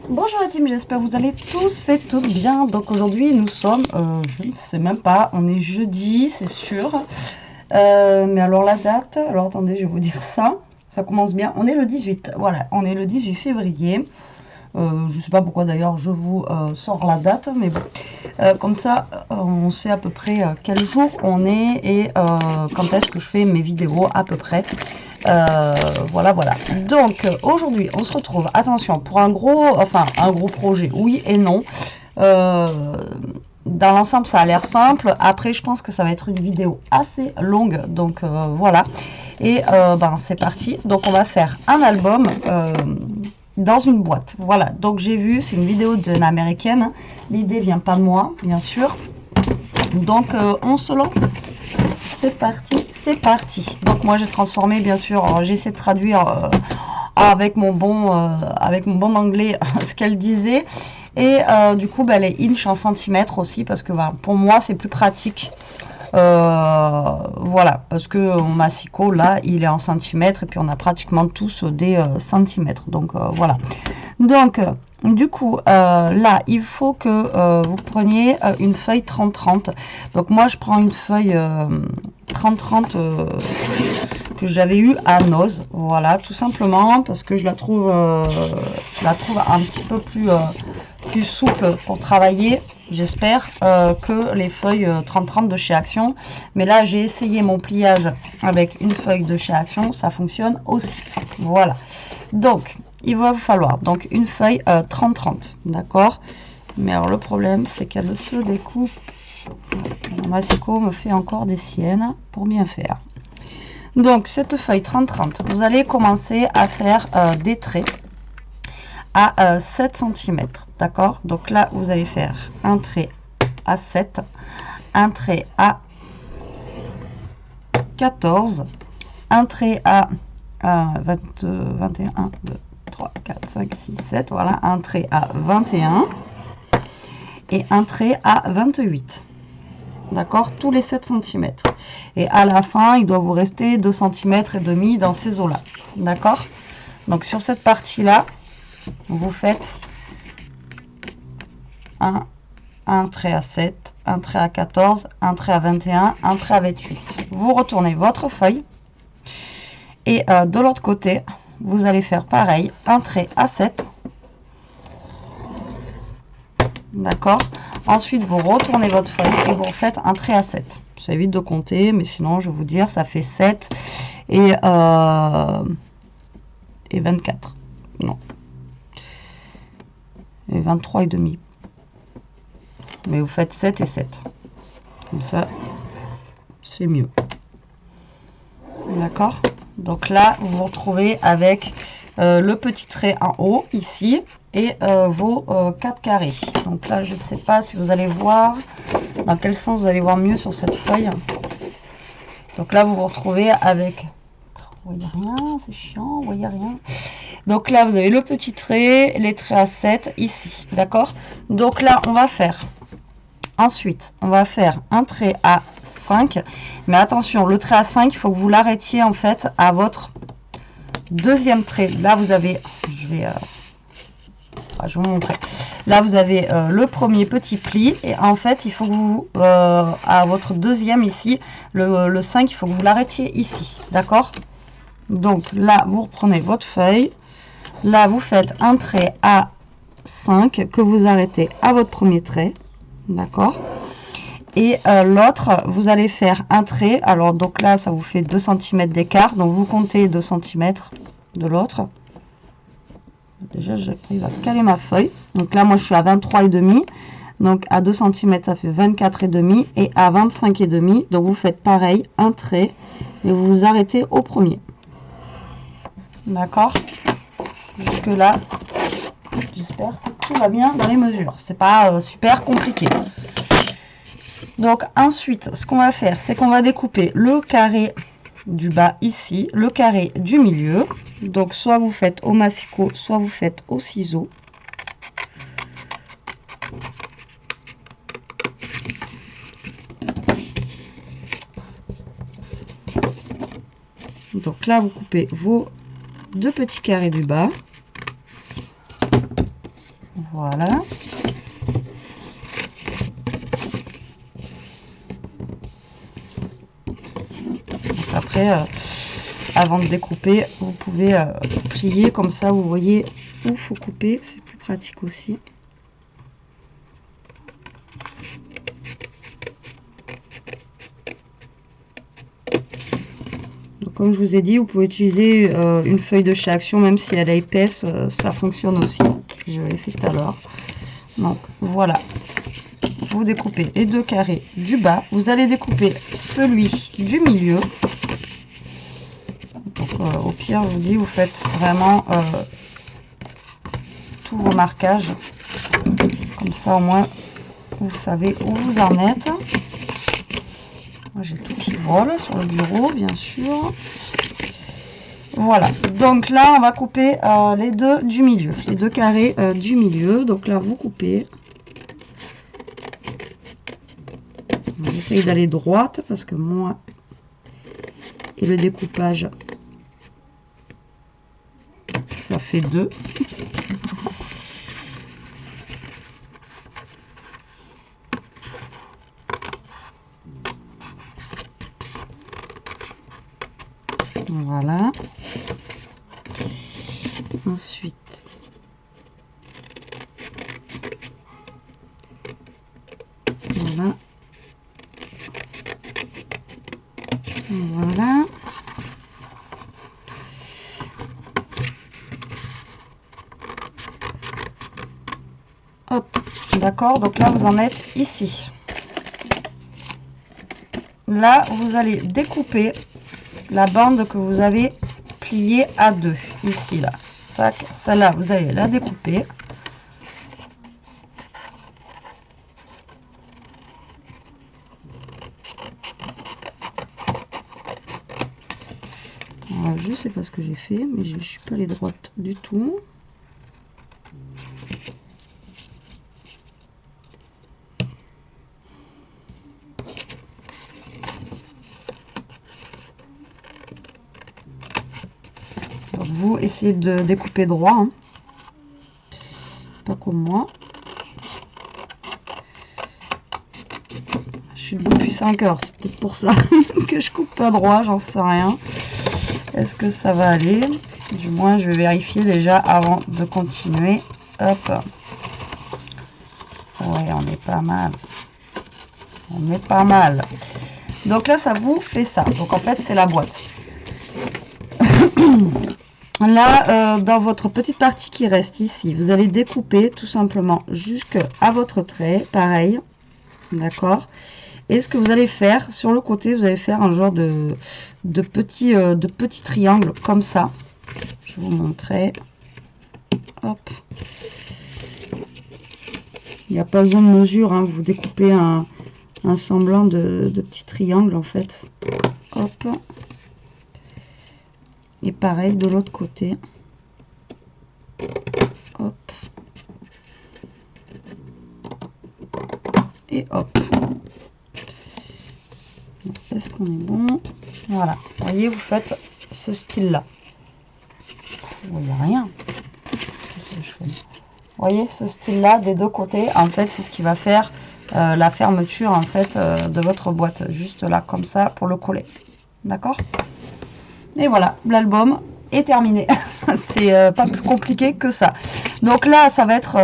Bonjour la team, j'espère que vous allez tous et toutes bien. Donc aujourd'hui nous sommes, je ne sais même pas, on est jeudi c'est sûr. Mais alors la date, alors attendez je vais vous dire ça. Ça commence bien, on est le 18, voilà, on est le 18 février. Je ne sais pas pourquoi d'ailleurs je vous sors la date, mais bon, comme ça on sait à peu près quel jour on est et quand est-ce que je fais mes vidéos à peu près. Voilà. Donc aujourd'hui on se retrouve, attention, pour un gros projet, oui et non. Dans l'ensemble ça a l'air simple, après je pense que ça va être une vidéo assez longue, donc voilà. Et c'est parti. Donc on va faire un album dans une boîte, voilà. Donc j'ai vu, c'est une vidéo d'une américaine, l'idée vient pas de moi bien sûr, donc on se lance. C'est parti. Donc moi j'ai transformé bien sûr, j'ai essayé de traduire avec mon bon anglais ce qu'elle disait, et du coup les inches en centimètres aussi, parce que pour moi c'est plus pratique. Voilà, parce que mon massicot là il est en centimètres et puis on a pratiquement tous des centimètres, donc voilà. Donc du coup là il faut que vous preniez une feuille 30-30. Donc moi je prends une feuille 30-30 que j'avais eu à Noz, voilà, tout simplement parce que je la trouve un petit peu plus souple pour travailler, j'espère, que les feuilles 30-30 de chez Action. Mais là j'ai essayé mon pliage avec une feuille de chez Action, ça fonctionne aussi, voilà. Donc il va vous falloir donc une feuille 30-30, d'accord. Mais alors le problème c'est qu'elle se découpe. Mon massicot me fait encore des siennes pour bien faire. Donc cette feuille 30-30, vous allez commencer à faire des traits à 7 cm, d'accord. Donc là vous allez faire un trait à 7, un trait à 14, un trait à 21, 2, 3, 4, 5, 6, 7, voilà, un trait à 21 et un trait à 28. D'accord, tous les 7 cm. Et à la fin, il doit vous rester 2 cm et demi dans ces eaux-là. D'accord. Donc sur cette partie-là, vous faites un trait à 7, un trait à 14, un trait à 21, un trait à 28. Vous retournez votre feuille. Et de l'autre côté, vous allez faire pareil, un trait à 7. D'accord. Ensuite, vous retournez votre feuille et vous refaites un trait à 7. Ça évite de compter, mais sinon, je vais vous dire, ça fait 7 et 24. Non. Et 23 et demi. Mais vous faites 7 et 7. Comme ça, c'est mieux. D'accord. Donc là, vous vous retrouvez avec le petit trait en haut, ici, et vos 4 carrés. Donc là, je ne sais pas si vous allez voir dans quel sens vous allez voir mieux sur cette feuille. Donc là, vous vous retrouvez avec... Vous voyez rien, c'est chiant, vous voyez rien. Donc là, vous avez le petit trait, les traits à 7 ici, d'accord. Donc là, on va faire... Ensuite, on va faire un trait à 5. Mais attention, le trait à 5, il faut que vous l'arrêtiez en fait à votre deuxième trait. Là, vous avez... Je vais vous montrer. Là, vous avez le premier petit pli. Et en fait, il faut que vous... à votre deuxième ici, le 5, il faut que vous l'arrêtiez ici. D'accord. Donc là, vous reprenez votre feuille. Là, vous faites un trait à 5 que vous arrêtez à votre premier trait. D'accord. Et l'autre, vous allez faire un trait. Alors, donc là, ça vous fait 2 cm d'écart. Donc, vous comptez 2 cm de l'autre. Déjà, j'arrive à caler ma feuille. Donc là, moi, je suis à 23 et demi. Donc, à 2 cm, ça fait 24 et demi. Et à 25 et demi, donc vous faites pareil, un trait. Et vous vous arrêtez au premier. D'accord. Jusque là, j'espère que tout va bien dans les mesures. C'est pas super compliqué. Donc ensuite, ce qu'on va faire, c'est qu'on va découper le carré du bas ici, le carré du milieu. Donc soit vous faites au massicot, soit vous faites au ciseau. Donc là, vous coupez vos 2 petits carrés du bas. Voilà. Donc après, avant de découper, vous pouvez plier comme ça, vous voyez où il faut couper, c'est plus pratique aussi. Donc, comme je vous ai dit, vous pouvez utiliser une feuille de chez Action, même si elle est épaisse, ça fonctionne aussi. Je l'ai fait tout à l'heure. Donc voilà, vous découpez les 2 carrés du bas, vous allez découper celui du milieu. Donc, au pire, je vous dis, vous faites vraiment tous vos marquages. Comme ça, au moins, vous savez où vous en êtes. Moi, j'ai tout qui vole sur le bureau, bien sûr. Voilà. Donc là, on va couper les 2 du milieu. Les 2 carrés du milieu. Donc là, vous coupez. J'essaye d'aller droite parce que moi et le découpage, ça fait 2. Voilà. Ensuite, voilà. Voilà. Hop, d'accord, donc là vous en êtes ici. Là, vous allez découper la bande que vous avez pliée à 2, ici, là. Tac, celle-là, vous allez la découper. Alors, je sais pas ce que j'ai fait, mais je ne suis pas allée droite du tout. Donc, vous essayez de découper droit, hein. Pas comme moi. Je suis debout depuis 5 heures, c'est peut-être pour ça que je coupe pas droit, j'en sais rien. Est-ce que ça va aller? Du moins, je vais vérifier déjà avant de continuer. Hop. Ouais, on est pas mal. On est pas mal. Donc là, ça vous fait ça. Donc en fait, c'est la boîte. Là, dans votre petite partie qui reste ici, vous allez découper tout simplement jusqu'à votre trait, pareil. D'accord? Et ce que vous allez faire, sur le côté, vous allez faire un genre de petits triangles comme ça. Je vais vous montrer. Hop. Il n'y a pas besoin de mesure, hein. Vous découpez un semblant de petits triangles en fait. Hop. Et pareil de l'autre côté. Hop. Et hop. Est-ce qu'on est bon? Voilà. Vous voyez, vous faites ce style-là. Il n'y a rien. Vous voyez, ce style-là des 2 côtés, en fait, c'est ce qui va faire la fermeture en fait de votre boîte. Juste là, comme ça, pour le coller. D'accord? Et voilà, l'album est terminé. C'est pas plus compliqué que ça. Donc là, ça va être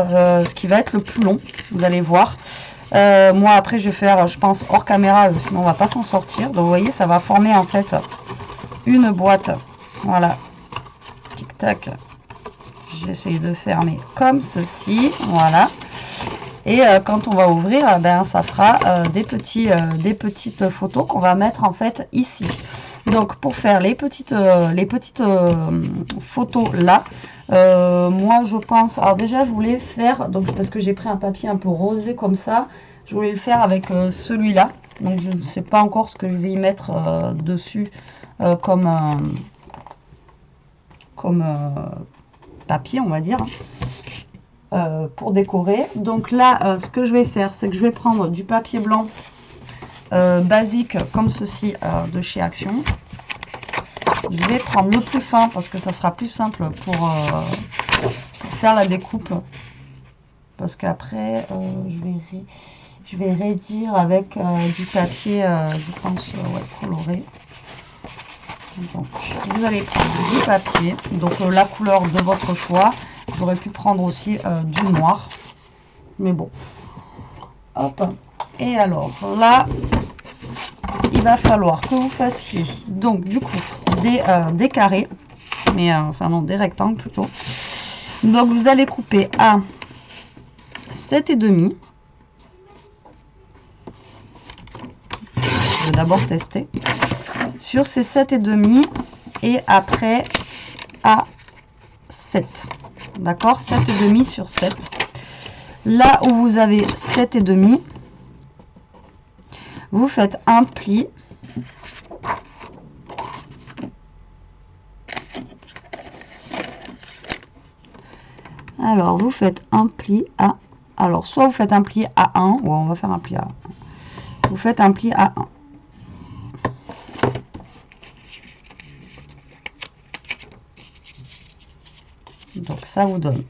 ce qui va être le plus long. Vous allez voir. Moi, après, je vais faire, je pense, hors caméra, sinon on va pas s'en sortir. Donc, vous voyez, ça va former en fait une boîte. Voilà. Tic-tac. J'essaye de fermer comme ceci. Voilà. Et quand on va ouvrir, ben, ça fera des petites photos qu'on va mettre en fait ici. Donc pour faire les petites photos là, moi je pense, alors déjà je voulais faire, donc parce que j'ai pris un papier un peu rosé comme ça, je voulais le faire avec celui-là. Donc je ne sais pas encore ce que je vais y mettre dessus comme papier, on va dire. Pour décorer. Donc là, ce que je vais faire, c'est que je vais prendre du papier blanc basique comme ceci de chez Action. Je vais prendre le plus fin parce que ça sera plus simple pour faire la découpe. Parce qu'après, je vais raidir avec du papier, je pense, ouais, coloré. Donc, vous allez prendre du papier, donc la couleur de votre choix. J'aurais pu prendre aussi du noir, mais bon. Hop. Et alors là, il va falloir que vous fassiez donc du coup des carrés, mais enfin non, des rectangles plutôt. Donc vous allez couper à 7,5. Je vais d'abord tester sur ces 7,5 et après à 7. D'accord, 7,5 sur 7. Là où vous avez 7,5, vous faites un pli. Alors, vous faites un pli à... Alors, soit vous faites un pli à 1, ou on va faire un pli à 1. Vous faites un pli à 1. Donc, ça vous donne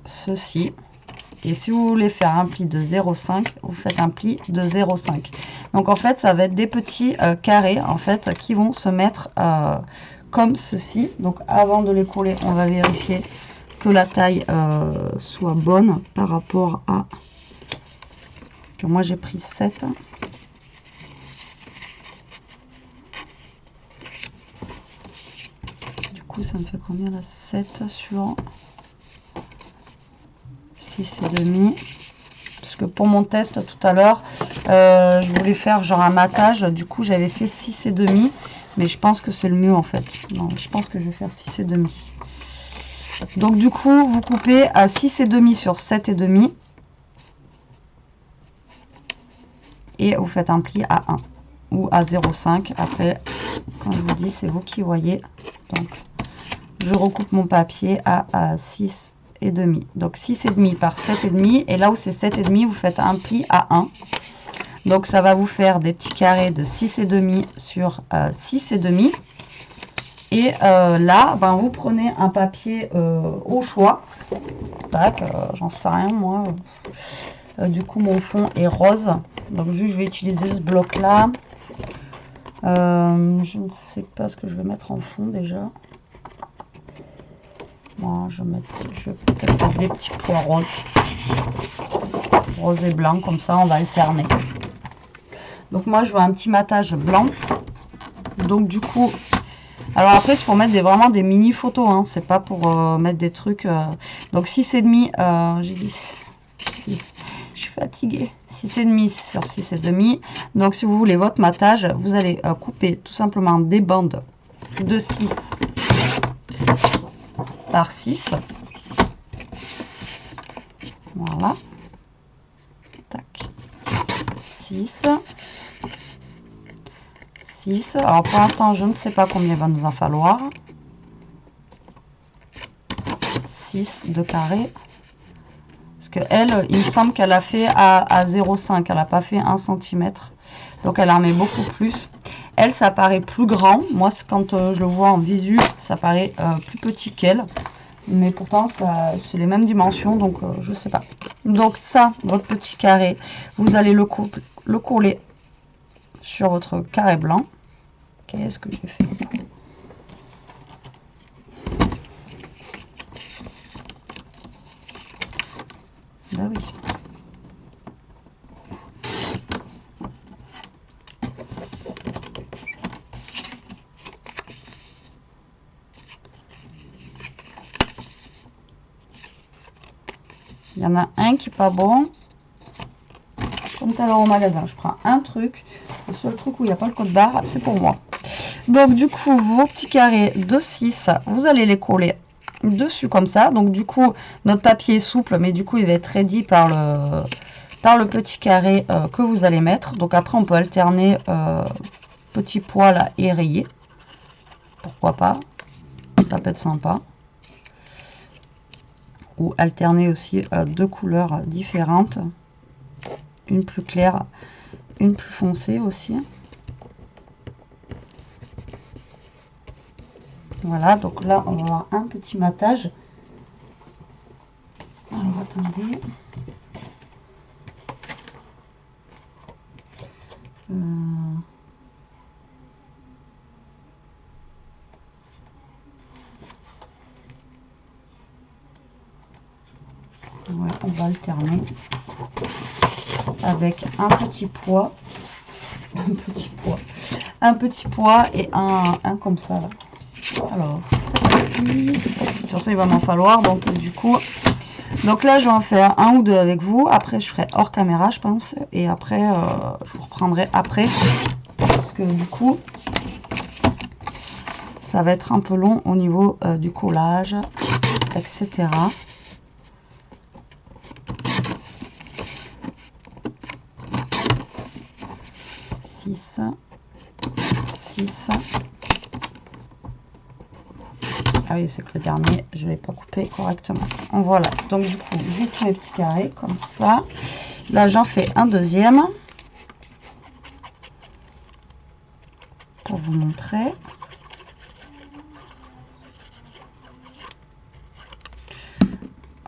ceci. Et si vous voulez faire un pli de 0,5, vous faites un pli de 0,5. Donc, en fait, ça va être des petits carrés, en fait, qui vont se mettre comme ceci. Donc, avant de les coller, on va vérifier que la taille soit bonne par rapport à... Que moi, j'ai pris 7. Du coup, ça me fait combien là? 7 sur 6,5. Parce que pour mon test tout à l'heure, je voulais faire genre un matage. Du coup, j'avais fait 6,5. Mais je pense que c'est le mieux en fait. Non, je pense que je vais faire 6,5. Donc du coup, vous coupez à 6,5 sur 7,5. Et vous faites un pli à 1 ou à 0,5. Après, quand je vous dis, c'est vous qui voyez. Donc, je recoupe mon papier à 6,5. Donc 6,5 par 7,5. Et là où c'est 7,5, vous faites un pli à 1. Donc ça va vous faire des petits carrés de 6,5 sur 6,5. Et là, ben, vous prenez un papier au choix. Tac, j'en sais rien moi. Du coup, mon fond est rose. Donc, vu que je vais utiliser ce bloc-là, je ne sais pas ce que je vais mettre en fond déjà. Moi, je vais peut-être mettre des petits pois roses. Rose et blanc, comme ça, on va alterner. Donc, moi, je veux un petit matage blanc. Donc, du coup... Alors après, c'est pour mettre vraiment des mini photos, hein. C'est pas pour mettre des trucs. Donc 6,5, j'ai dit. Je suis fatiguée. 6,5 sur 6,5. Donc si vous voulez votre matage, vous allez couper tout simplement des bandes de 6 par 6. Voilà. Tac. 6. 6. Alors pour l'instant, je ne sais pas combien il va nous en falloir. 6 de carré. Parce que elle, il me semble qu'elle a fait à 0,5. Elle n'a pas fait 1 cm. Donc elle en met beaucoup plus. Elle, ça paraît plus grand. Moi, quand je le vois en visu, ça paraît plus petit qu'elle. Mais pourtant, c'est les mêmes dimensions. Donc je sais pas. Donc ça, votre petit carré, vous allez le coller sur votre carré blanc. Qu'est-ce que j'ai fait? Bah oui. Il y en a un qui n'est pas bon. Comme tout à l'heure au magasin, je prends un truc. Le seul truc où il n'y a pas le code barre, c'est pour moi. Donc du coup, vos petits carrés de 6, vous allez les coller dessus comme ça. Donc du coup, notre papier est souple, mais du coup, il va être raidi par le petit carré que vous allez mettre. Donc après, on peut alterner petit poil et rayé. Pourquoi pas? Ça peut être sympa. Ou alterner aussi deux couleurs différentes. Une plus claire, une plus foncée aussi. Voilà, donc là, on va avoir un petit matage. Alors, attendez. Ouais, on va alterner avec un petit poids, un petit poids et un comme ça là. Alors, c'est parti. De toute façon, il va m'en falloir, donc du coup, donc là, je vais en faire un ou deux avec vous. Après, je ferai hors caméra, je pense, et après, je vous reprendrai après, parce que du coup, ça va être un peu long au niveau du collage, etc. Six. Ah oui, c'est que le dernier, je ne l'ai pas coupé correctement. Voilà, donc du coup, j'ai tous mes petits carrés comme ça. Là, j'en fais un deuxième pour vous montrer.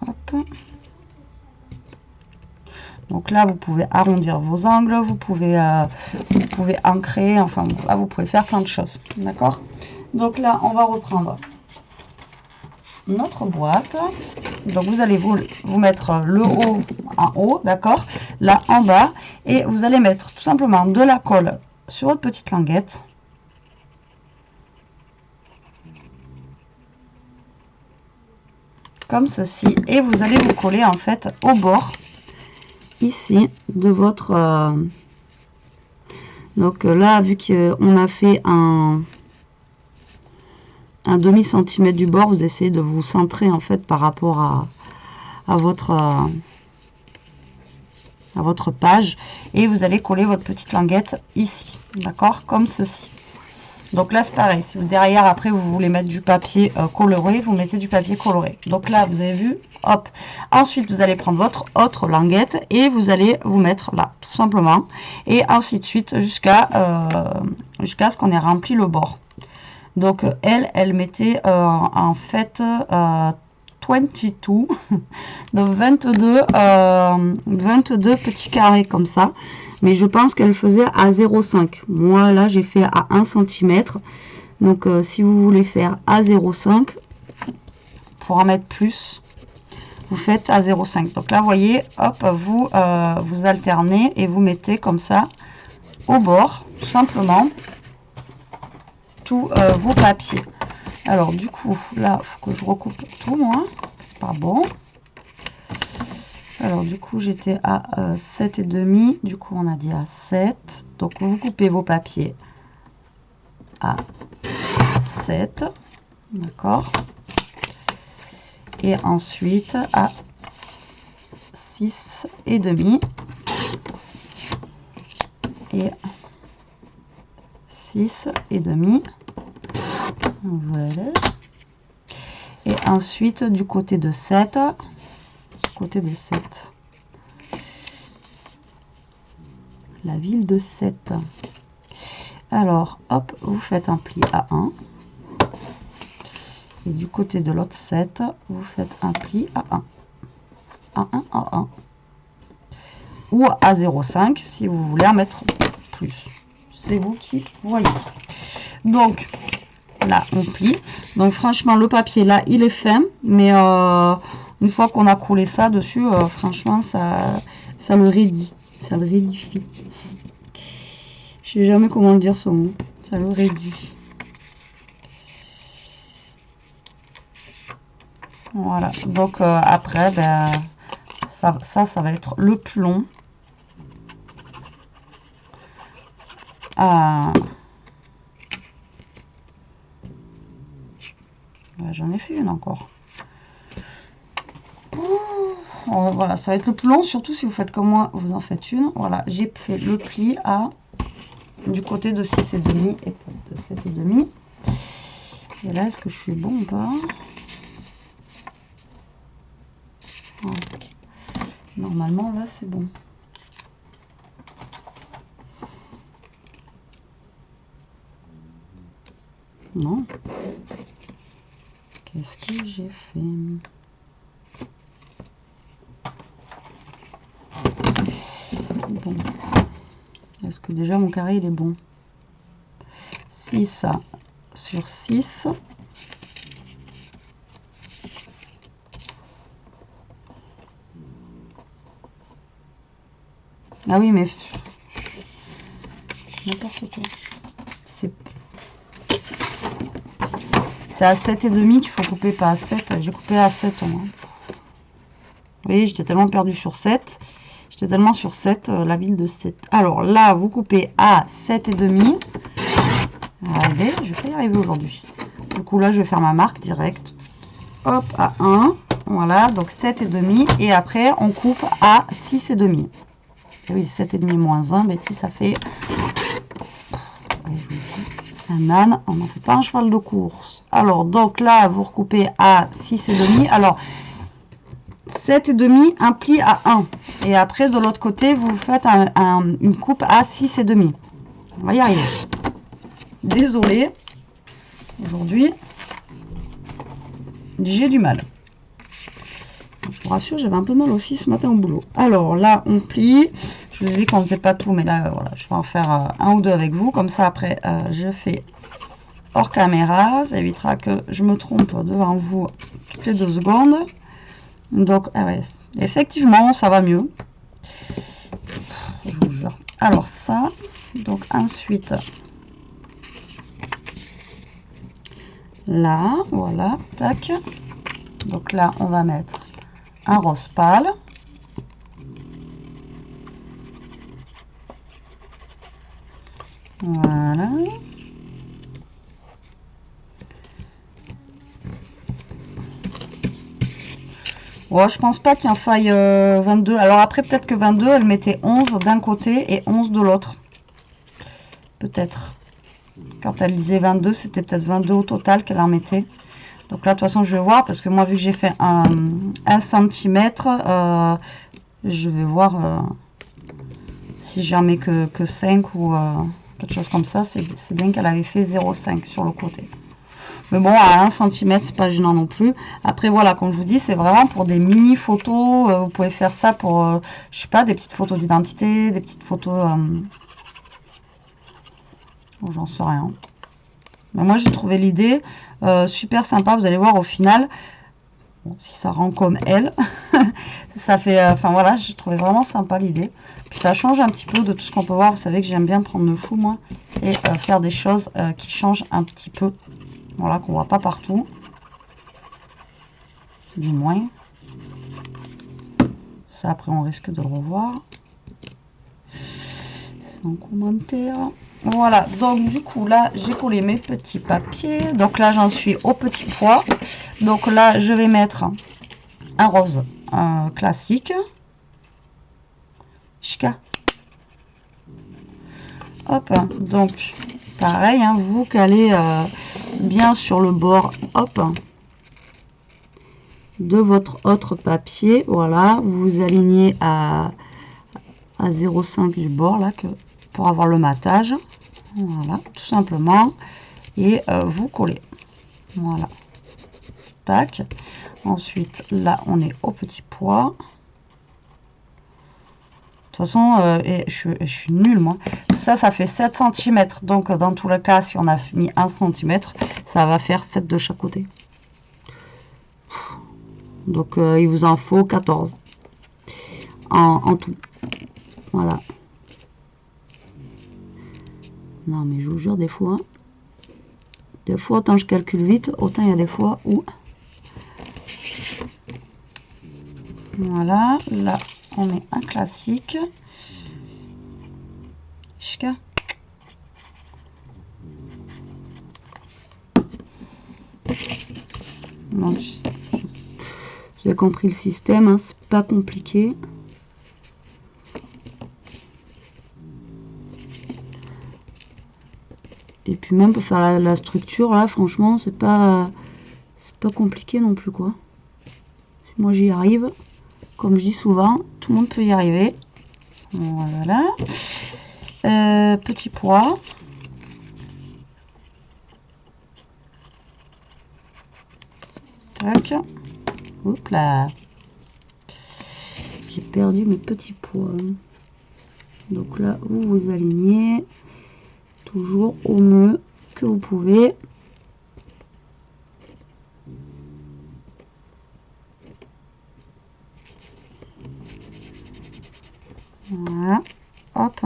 Hop. Donc là, vous pouvez arrondir vos angles, vous pouvez ancrer, enfin, là, vous pouvez faire plein de choses. D'accord? Donc là, on va reprendre notre boîte. Donc vous allez vous mettre le haut en haut, d'accord, là en bas, et vous allez mettre tout simplement de la colle sur votre petite languette. Comme ceci, et vous allez vous coller en fait au bord ici de votre donc là, vu qu'on a fait un demi centimètre du bord, vous essayez de vous centrer en fait par rapport à votre page, et vous allez coller votre petite languette ici, d'accord, comme ceci. Donc là c'est pareil, si vous derrière après vous voulez mettre du papier coloré, vous mettez du papier coloré. Donc là vous avez vu, hop, ensuite vous allez prendre votre autre languette et vous allez vous mettre là tout simplement, et ainsi de suite jusqu'à ce qu'on ait rempli le bord. Donc elle mettait en fait 22, donc 22 petits carrés comme ça, mais je pense qu'elle faisait à 0,5. Moi là j'ai fait à 1 cm, donc si vous voulez faire à 0,5 pour en mettre plus, vous faites à 0,5. donc là vous voyez, hop, vous alternez et vous mettez comme ça au bord tout simplement tous vos papiers. Alors du coup là faut que je recoupe tout, moi c'est pas bon. Alors du coup j'étais à 7,5, du coup on a dit à 7, donc vous coupez vos papiers à 7, d'accord, et ensuite à 6,5 et 6,5, voilà, et ensuite du côté de 7, la ville de 7. Alors hop, vous faites un pli à 1, et du côté de l'autre 7 vous faites un pli à 1, à 1, à 1, ou à 0,5 si vous voulez en mettre plus, c'est vous qui voyez. Donc là on plie, donc franchement le papier là il est fin, mais une fois qu'on a collé ça dessus, franchement ça le raidit, ça le raidifie, je sais jamais comment le dire ce mot, ça le raidit. Voilà, donc après ben, ça va être le plus long. J'en ai fait une encore. Voilà, ça va être le plus long, surtout si vous faites comme moi, vous en faites une. Voilà, j'ai fait le pli à du côté de 6,5 et de 7,5. Et là, est-ce que je suis bon ou pas? Voilà. Normalement, là, c'est bon. Non. Qu'est-ce que j'ai fait? Bon. Est-ce que déjà mon carré il est bon? 6 sur 6. Ah oui, mais n'importe quoi. C'est à 7,5 qu'il faut couper, pas à 7. J'ai coupé à 7 au moins. Vous voyez, j'étais tellement perdu sur 7. J'étais tellement sur 7, la ville de 7. Alors là, vous coupez à 7,5. Allez, je vais pas y arriver aujourd'hui. Du coup, là, je vais faire ma marque directe. Hop, à 1. Voilà, donc 7,5. Et après, on coupe à 6,5. Et oui, 7,5 moins 1, bêtise, ça fait... un âne, on n'en fait pas un cheval de course. Alors, donc là, vous recoupez à 6,5. Alors, 7,5, un pli à 1. Et après, de l'autre côté, vous faites une coupe à 6,5. On va y arriver. Désolée. Aujourd'hui, j'ai du mal. Je vous rassure, j'avais un peu mal aussi ce matin au boulot. Alors là, on plie. Je vous ai dit qu'on ne faisait pas tout, mais là, voilà, je vais en faire un ou deux avec vous. Comme ça, après, je fais hors caméra. Ça évitera que je me trompe devant vous toutes les 2 secondes. Donc, ah ouais, effectivement, ça va mieux. Je vous jure. Alors ça, donc ensuite, là, voilà, tac. Donc là, on va mettre un rose pâle. Voilà. Ouais, je pense pas qu'il en faille 22. Alors après, peut-être que 22, elle mettait 11 d'un côté et 11 de l'autre. Peut-être. Quand elle disait 22, c'était peut-être 22 au total qu'elle en mettait. Donc là, de toute façon, je vais voir, parce que moi, vu que j'ai fait 1 centimètre, je vais voir si j'en mets que 5 ou quelque chose comme ça. C'est bien qu'elle avait fait 0,5 sur le côté. Mais bon, à 1 cm, c'est pas gênant non plus. Après, voilà, comme je vous dis, c'est vraiment pour des mini photos. Vous pouvez faire ça pour, je sais pas, des petites photos d'identité, des petites photos... oh, j'en sais rien. Mais moi, j'ai trouvé l'idée super sympa. Vous allez voir au final, bon, si ça rend comme elle, ça fait... Enfin, voilà, j'ai trouvé vraiment sympa l'idée. Puis ça change un petit peu de tout ce qu'on peut voir. Vous savez que j'aime bien prendre le fou, moi, et faire des choses qui changent un petit peu. Voilà, qu'on voit pas partout. Du moins. Ça, après, on risque de le revoir. Sans commentaire. Voilà, donc du coup, là, j'ai collé mes petits papiers. Donc là, j'en suis au petit pois. Donc là, je vais mettre un rose classique. Chika. Hop, donc, pareil, hein, vous calez bien sur le bord, hop, de votre autre papier. Voilà, vous vous alignez à 0,5 du bord, là, pour avoir le matage. Voilà, tout simplement. Et vous collez. Voilà. Tac. Ensuite, là, on est au petit pois. De toute façon, je suis nulle, moi. Ça fait 7 cm. Donc, dans tous les cas, si on a mis 1 cm, ça va faire 7 de chaque côté. Donc, il vous en faut 14 en tout. Voilà. Non, mais je vous jure, des fois, autant je calcule vite, autant il y a des fois où... Voilà, là, on met un classique. Chika. Donc, j'ai compris le système, hein, c'est pas compliqué. Et puis même pour faire la structure, là, franchement, c'est pas compliqué non plus, quoi. Moi, j'y arrive. Comme je dis souvent, tout le monde peut y arriver. Voilà. Petit pois. Tac. Hop là. J'ai perdu mes petits poils. Donc là, vous vous alignez toujours au mieux que vous pouvez. Voilà. Hop.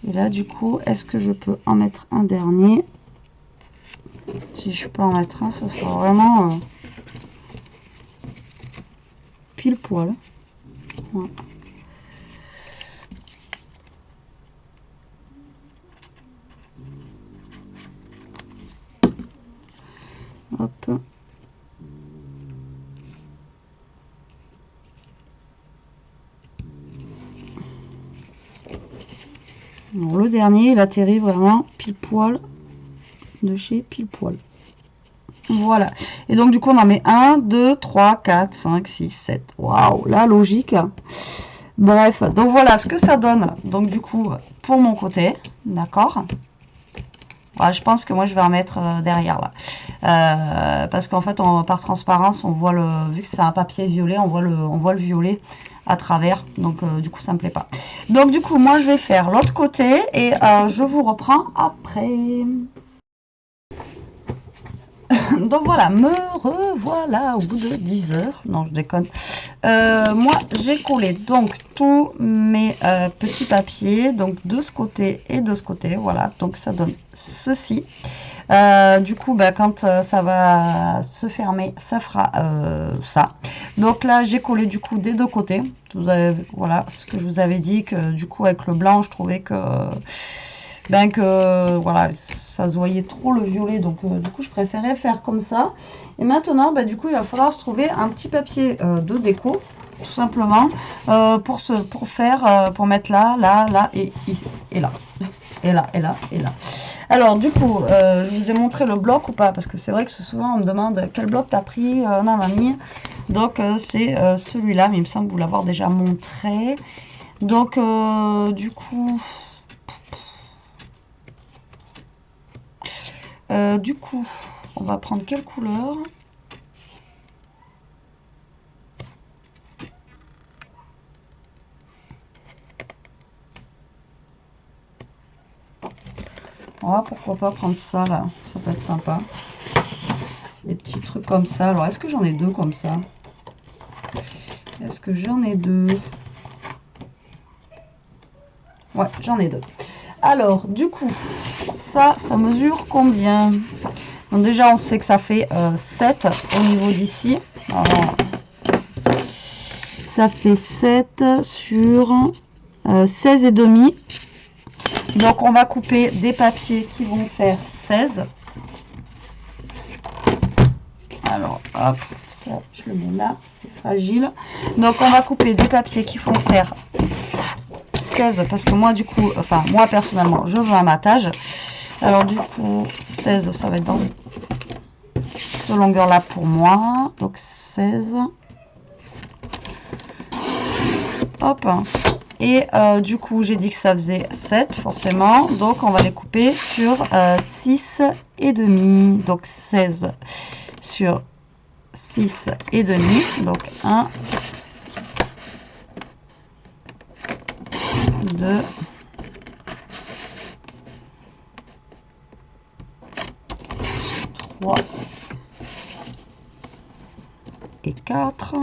Et là, du coup, est-ce que je peux en mettre un dernier? Si je peux en mettre un, ça sera vraiment pile poil. Voilà. Hop. Alors, le dernier, il atterrit vraiment pile poil de chez pile poil. Voilà. Et donc, du coup, on en met 1, 2, 3, 4, 5, 6, 7. Waouh, la logique. Bref, donc voilà ce que ça donne. Donc, du coup, pour mon côté, d'accord. Voilà, je pense que moi, je vais en mettre derrière là. Parce qu'en fait, par transparence, on voit le, vu que c'est un papier violet, on voit le violet à travers. Donc, du coup, ça me plaît pas. Donc, du coup, moi, je vais faire l'autre côté et je vous reprends après. Donc voilà, me revoilà au bout de 10 heures. Non, je déconne. Moi, j'ai collé donc tous mes petits papiers, donc de ce côté et de ce côté. Voilà, donc ça donne ceci. Du coup, bah, quand ça va se fermer, ça fera ça. Donc là, j'ai collé du coup des deux côtés. Vous avez, voilà, ce que je vous avais dit, que du coup, avec le blanc, je trouvais que... ben que voilà, ça se voyait trop le violet, donc du coup je préférais faire comme ça. Et maintenant, ben, du coup il va falloir se trouver un petit papier de déco, tout simplement, pour mettre là, là, là et là. Et là, et là, et là. Alors du coup, je vous ai montré le bloc ou pas, parce que c'est vrai que souvent on me demande quel bloc t'as pris, nanani. Donc c'est celui-là, mais il me semble vous l'avoir déjà montré. Donc du coup... du coup, on va prendre quelle couleur? Oh, pourquoi pas prendre ça là? Ça peut être sympa. Des petits trucs comme ça. Alors, est-ce que j'en ai deux comme ça? Est-ce que j'en ai deux? Ouais, j'en ai deux. Alors, du coup, ça mesure combien? Donc déjà, on sait que ça fait 7 au niveau d'ici. Ça fait 7 sur 16 et demi. Donc, on va couper des papiers qui vont faire 16. Alors, hop, ça, je le mets là, c'est fragile. Donc, on va couper des papiers qui font faire 16, parce que moi, du coup, enfin, moi, personnellement, je veux un matage. Alors, du coup, 16, ça va être dans cette longueur-là pour moi. Donc, 16. Hop. Et du coup, j'ai dit que ça faisait 7, forcément. Donc, on va les couper sur 6 et demi. Donc, 16 sur 6 et demi. Donc, 1, 2, 3 et 4.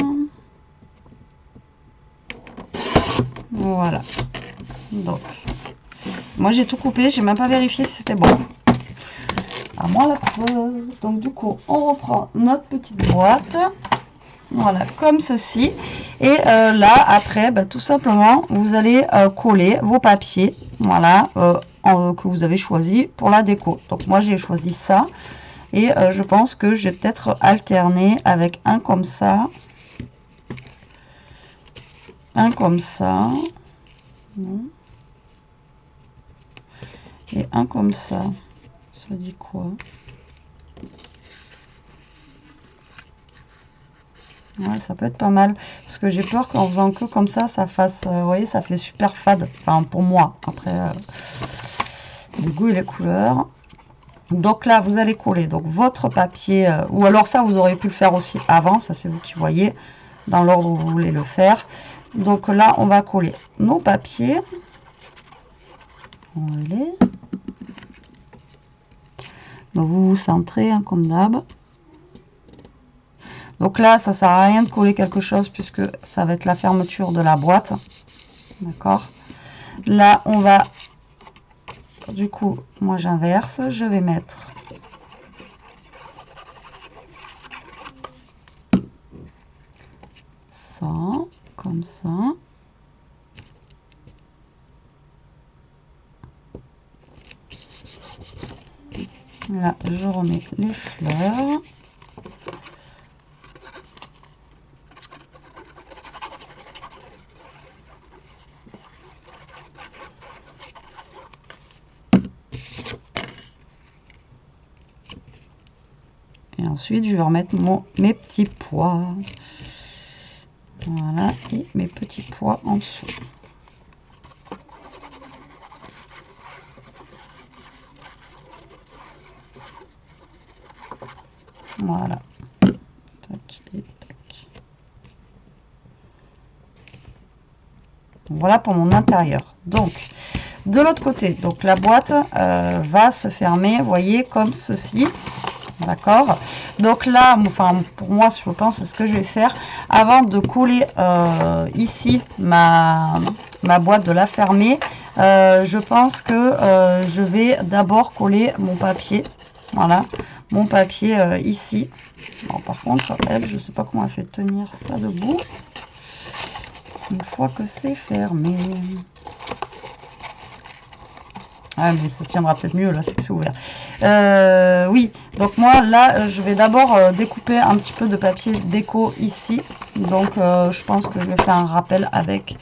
Voilà. Donc, moi j'ai tout coupé, j'ai même pas vérifié si c'était bon. À moi la preuve. Donc du coup, on reprend notre petite boîte. Voilà, comme ceci. Et là, après, bah, tout simplement, vous allez coller vos papiers, voilà, que vous avez choisi pour la déco. Donc moi, j'ai choisi ça. Et je pense que je vais peut-être alterner avec un comme ça. Un comme ça. Et un comme ça. Ça dit quoi? Ouais, ça peut être pas mal. Parce que j'ai peur qu'en faisant que comme ça fasse... vous voyez, ça fait super fade. Enfin, pour moi. Après, le goût et les couleurs. Donc là, vous allez coller donc votre papier, ou alors ça, vous auriez pu le faire aussi avant, ça c'est vous qui voyez, dans l'ordre où vous voulez le faire. Donc là, on va coller nos papiers. Voilà. Donc vous vous centrez hein, comme d'hab. Donc là, ça sert à rien de coller quelque chose puisque ça va être la fermeture de la boîte. D'accord. Là, on va, du coup, moi j'inverse, je vais mettre ça, comme ça. Là, je remets les fleurs. Et ensuite, je vais remettre mes petits pois. Voilà, et mes petits pois en dessous. Voilà. Tac et tac. Voilà pour mon intérieur. Donc, de l'autre côté, donc la boîte va se fermer, vous voyez, comme ceci. D'accord. Donc là, enfin pour moi, je pense c'est ce que je vais faire avant de coller ici ma boîte, de la fermer. Je pense que je vais d'abord coller mon papier. Voilà, mon papier ici. Bon, par contre, elle, je sais pas comment elle fait tenir ça debout une fois que c'est fermé. Ah, mais ça tiendra peut-être mieux là, c'est que c'est ouvert. Oui, donc moi là, je vais d'abord découper un petit peu de papier déco ici. Donc je pense que je vais faire un rappel avec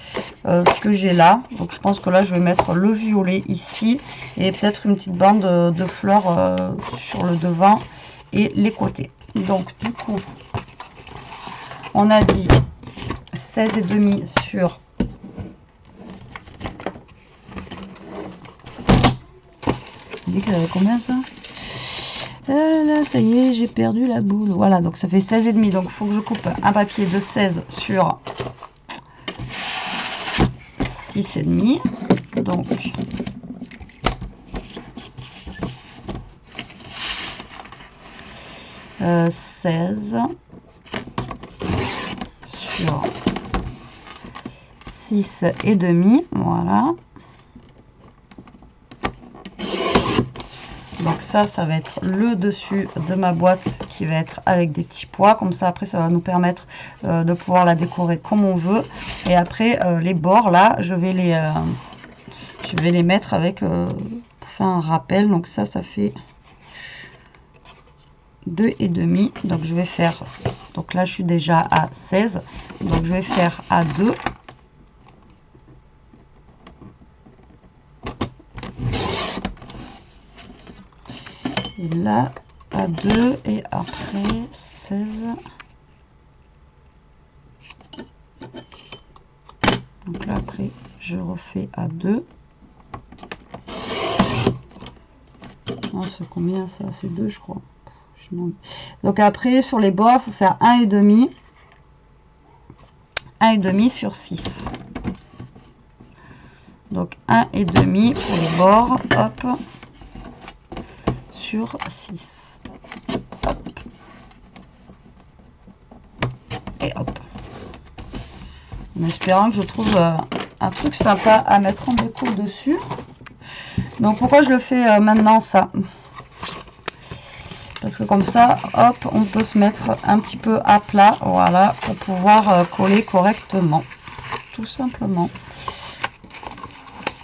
ce que j'ai là. Donc je pense que là, je vais mettre le violet ici et peut-être une petite bande de fleurs sur le devant et les côtés. Donc du coup, on a dit 16,5 sur... On dit qu'elle avait combien ça? Ah là là, ça y est, j'ai perdu la boule. Voilà, donc ça fait 16,5. Donc il faut que je coupe un papier de 16 sur 6,5. Donc 16 sur 6,5. Voilà. Donc ça va être le dessus de ma boîte qui va être avec des petits pois. Comme ça, après, ça va nous permettre de pouvoir la décorer comme on veut. Et après, les bords, là, je vais les mettre avec, pour faire un rappel. Donc ça fait 2,5. Donc je vais faire, donc là, je suis déjà à 16. Donc je vais faire à 2. Et là, à 2 et après 16. Donc là, après, je refais à 2. Non, c'est combien ça? C'est 2, je crois. Donc après, sur les bords, il faut faire 1,5. 1,5 sur 6. Donc 1,5 pour les bords. Hop. Sur 6. Hop. Et hop. En espérant que je trouve un truc sympa à mettre en déco dessus. Donc pourquoi je le fais maintenant ça? Parce que comme ça, hop, on peut se mettre un petit peu à plat, voilà, pour pouvoir coller correctement. Tout simplement.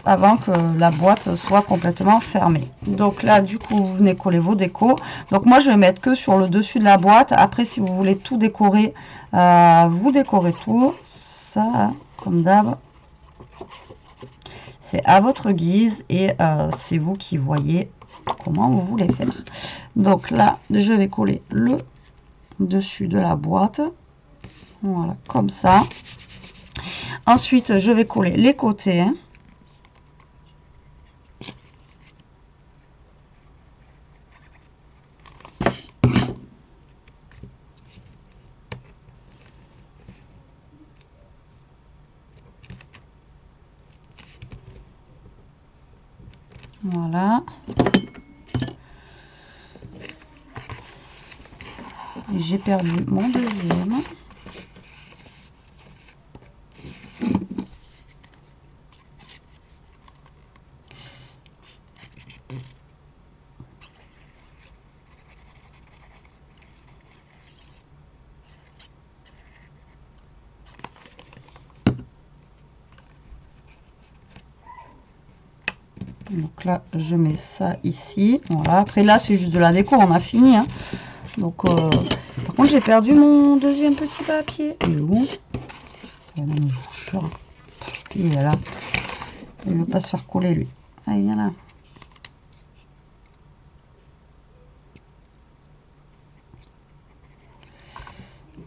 Avant que la boîte soit complètement fermée. Donc là, du coup, vous venez coller vos décos. Donc moi, je vais mettre que sur le dessus de la boîte. Après, si vous voulez tout décorer, vous décorez tout. Ça, comme d'hab, c'est à votre guise et c'est vous qui voyez comment vous voulez faire. Donc là, je vais coller le dessus de la boîte. Voilà, comme ça. Ensuite, je vais coller les côtés. Voilà. Et j'ai perdu mon deuxième. Donc là, je mets ça ici. Voilà. Après là, c'est juste de la déco, on a fini. Hein. Donc, par contre, j'ai perdu mon deuxième petit papier. Il est où? Je vous jure. Il est là. Il ne veut pas se faire coller, lui. Ah, il vient là.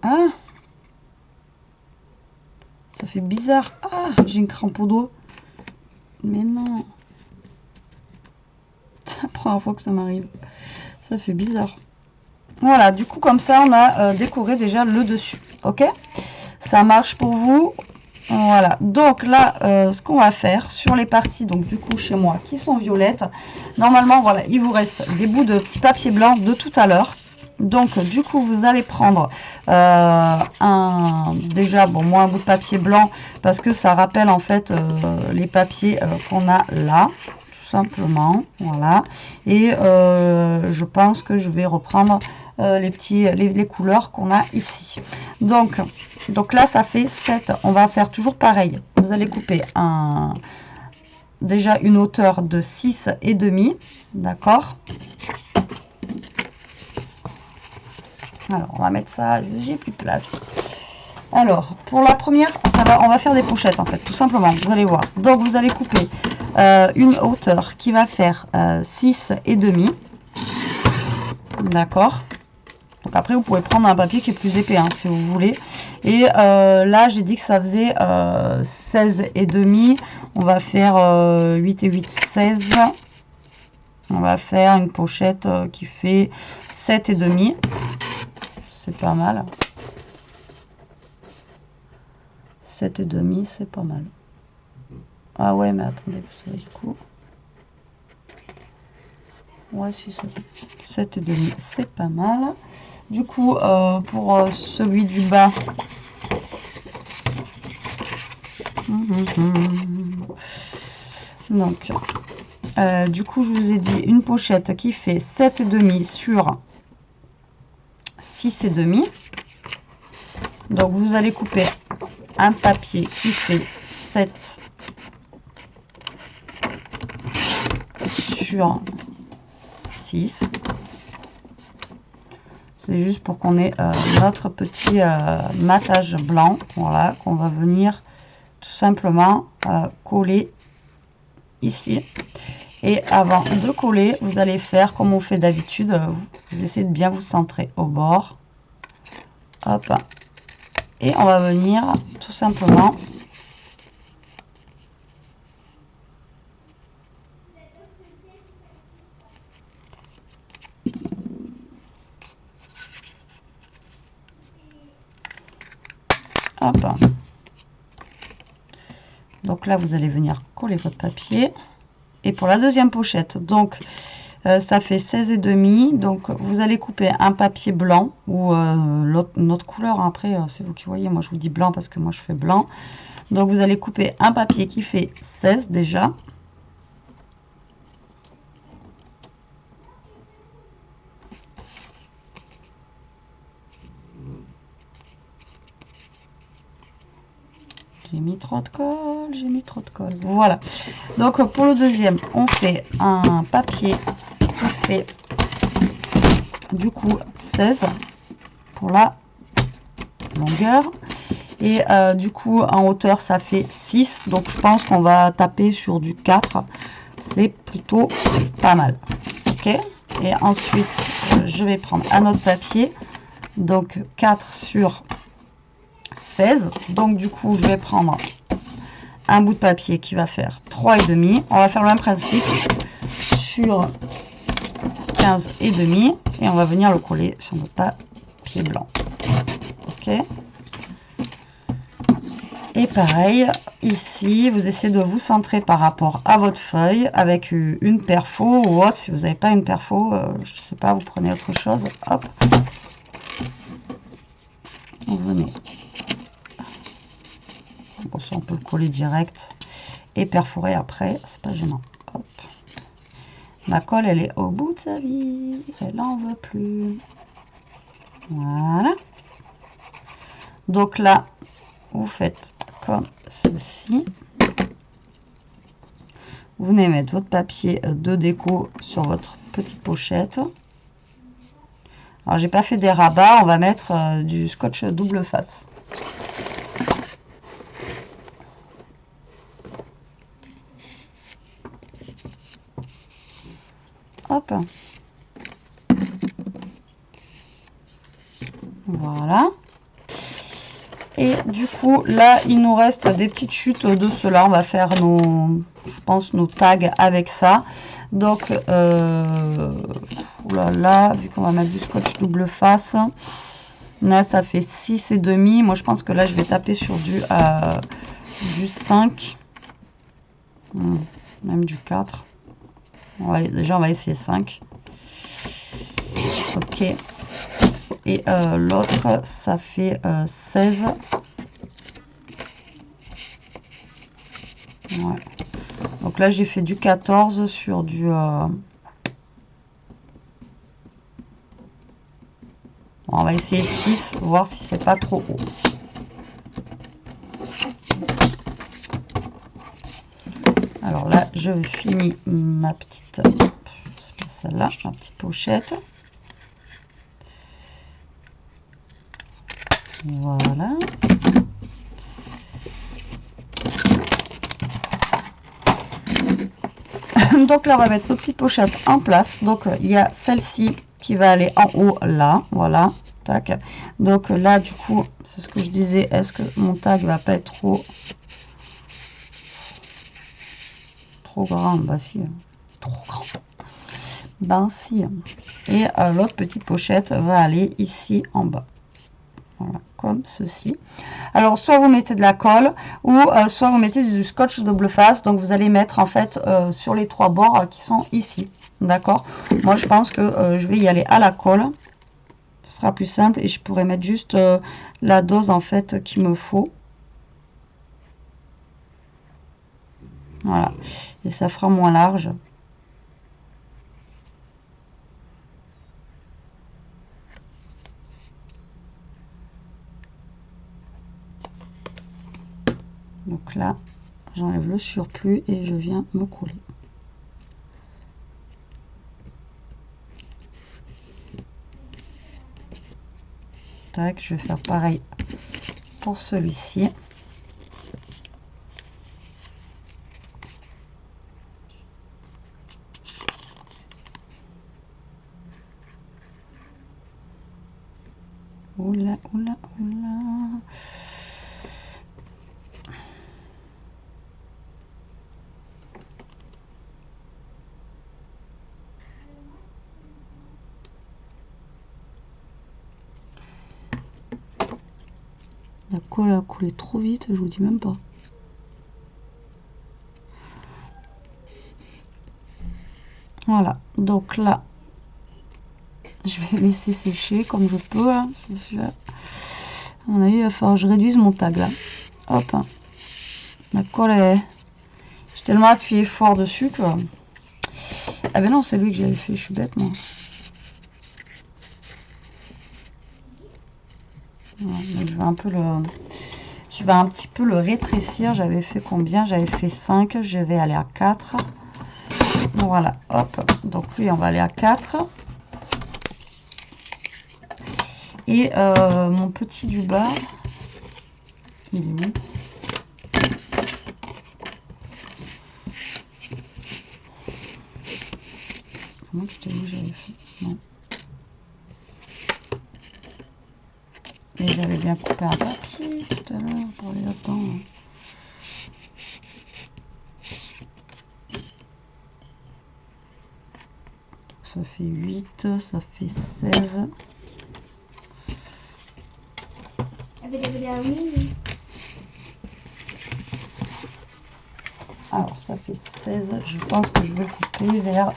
Ah, ça fait bizarre. Ah, j'ai une crampe au dos. Mais non. C'est la première fois que ça m'arrive. Ça fait bizarre. Voilà, du coup, comme ça, on a décoré déjà le dessus. Ok? Ça marche pour vous? Voilà. Donc là, ce qu'on va faire sur les parties, donc du coup, chez moi, qui sont violettes, normalement, voilà, il vous reste des bouts de petit papier blanc de tout à l'heure. Donc, du coup, vous allez prendre déjà, bon, moi, un bout de papier blanc, parce que ça rappelle, en fait, les papiers qu'on a là. Simplement, voilà, et je pense que je vais reprendre les couleurs qu'on a ici. Donc là ça fait 7. On va faire toujours pareil. Vous allez couper déjà une hauteur de 6,5, d'accord. Alors on va mettre ça, j'ai plus de place. Alors, pour la première, on va faire des pochettes en fait, tout simplement, vous allez voir. Donc, vous allez couper une hauteur qui va faire 6,5. D'accord. Donc après, vous pouvez prendre un papier qui est plus épais, hein, si vous voulez. Et là, j'ai dit que ça faisait 16,5. On va faire 8 et 8, 16. On va faire une pochette qui fait 7,5. C'est pas mal. 7,5, c'est pas mal. Ah ouais, mais attendez, vous savez du coup. Ouais, si, 7,5, c'est pas mal. Du coup, pour celui du bas. Donc, du coup, je vous ai dit une pochette qui fait 7,5 sur 6,5. Donc, vous allez couper un papier qui fait 7 sur 6. C'est juste pour qu'on ait notre petit matage blanc, voilà, qu'on va venir tout simplement coller ici. Et avant de coller, vous allez faire comme on fait d'habitude, vous essayez de bien vous centrer au bord. Hop. Et on va venir tout simplement hop. Donc là, vous allez venir coller votre papier. Et pour la deuxième pochette, donc ça fait 16,5. Donc vous allez couper un papier blanc ou notre couleur. Hein, après, c'est vous qui voyez. Moi, je vous dis blanc parce que moi, je fais blanc. Donc vous allez couper un papier qui fait 16 déjà. J'ai mis trop de colle, j'ai mis trop de colle. Voilà. Donc pour le deuxième, on fait un papier qui fait du coup 16 pour la longueur. Et du coup en hauteur ça fait 6. Donc je pense qu'on va taper sur du 4. C'est plutôt pas mal. Ok. Et ensuite je vais prendre un autre papier. Donc 4 sur 16. Donc du coup je vais prendre un bout de papier qui va faire 3,5. On va faire le même principe sur 15,5 et on va venir le coller sur notre papier blanc. Ok. Et pareil, ici, vous essayez de vous centrer par rapport à votre feuille avec une perfo ou autre. Si vous n'avez pas une perfo, je sais pas, vous prenez autre chose. Hop. Vous venez. Bon, ça, on peut le coller direct et perforer après, c'est pas gênant. Hop. Ma colle, elle est au bout de sa vie. Elle n'en veut plus. Voilà. Donc là, vous faites comme ceci. Vous venez mettre votre papier de déco sur votre petite pochette. Alors, j'ai pas fait des rabats, on va mettre du scotch double face. Hop. Voilà. Et du coup, là, il nous reste des petites chutes de cela. On va faire nos, je pense, nos tags avec ça. Donc, oulala, vu qu'on va mettre du scotch double face, là, ça fait 6,5. Moi, je pense que là, je vais taper sur du 5. Même du 4. Déjà, on va essayer 5. Ok. Et l'autre, ça fait 16. Ouais. Donc là, j'ai fait du 14 sur du... On va essayer 6, voir si c'est pas trop haut. Alors là, je finis ma petite... C'est pas celle-là, ma petite pochette. Voilà. Donc là, on va mettre nos petites pochettes en place. Donc, il y a celle-ci qui va aller en haut, là. Voilà. Tac. Donc là, du coup, c'est ce que je disais. Est-ce que mon tag va pas être trop grand? Bah si. Trop grand. Ben si. Et l'autre petite pochette va aller ici en bas. Voilà, comme ceci. Alors, soit vous mettez de la colle, ou soit vous mettez du scotch double face. Donc, vous allez mettre en fait sur les 3 bords qui sont ici. D'accord? Moi, je pense que je vais y aller à la colle. Ce sera plus simple et je pourrais mettre juste la dose en fait qu'il me faut. Voilà. Et ça fera moins large. Donc là, j'enlève le surplus et je viens me coller. Tac, je vais faire pareil pour celui-ci. Oula, oula, oula. La colle a coulé trop vite, je vous dis même pas. Voilà, donc là, je vais laisser sécher comme je peux. Hein. À mon avis, il va falloir que je réduise mon tag là. Hop. La colle est... J'ai tellement appuyé fort dessus que... Ah ben non, c'est lui que j'avais fait, je suis bête moi. Voilà, je vais un peu je vais un petit peu le rétrécir. J'avais fait combien? J'avais fait 5, je vais aller à 4. Voilà, hop. Donc lui, on va aller à 4. Et mon petit du bas, il est où? Comment c'était où j'avais fait? Non. Et j'avais bien coupé un papier tout à l'heure pour aller là-dedans. Ça fait 8, ça fait 16. Alors ça fait 16, je pense que je vais couper vers...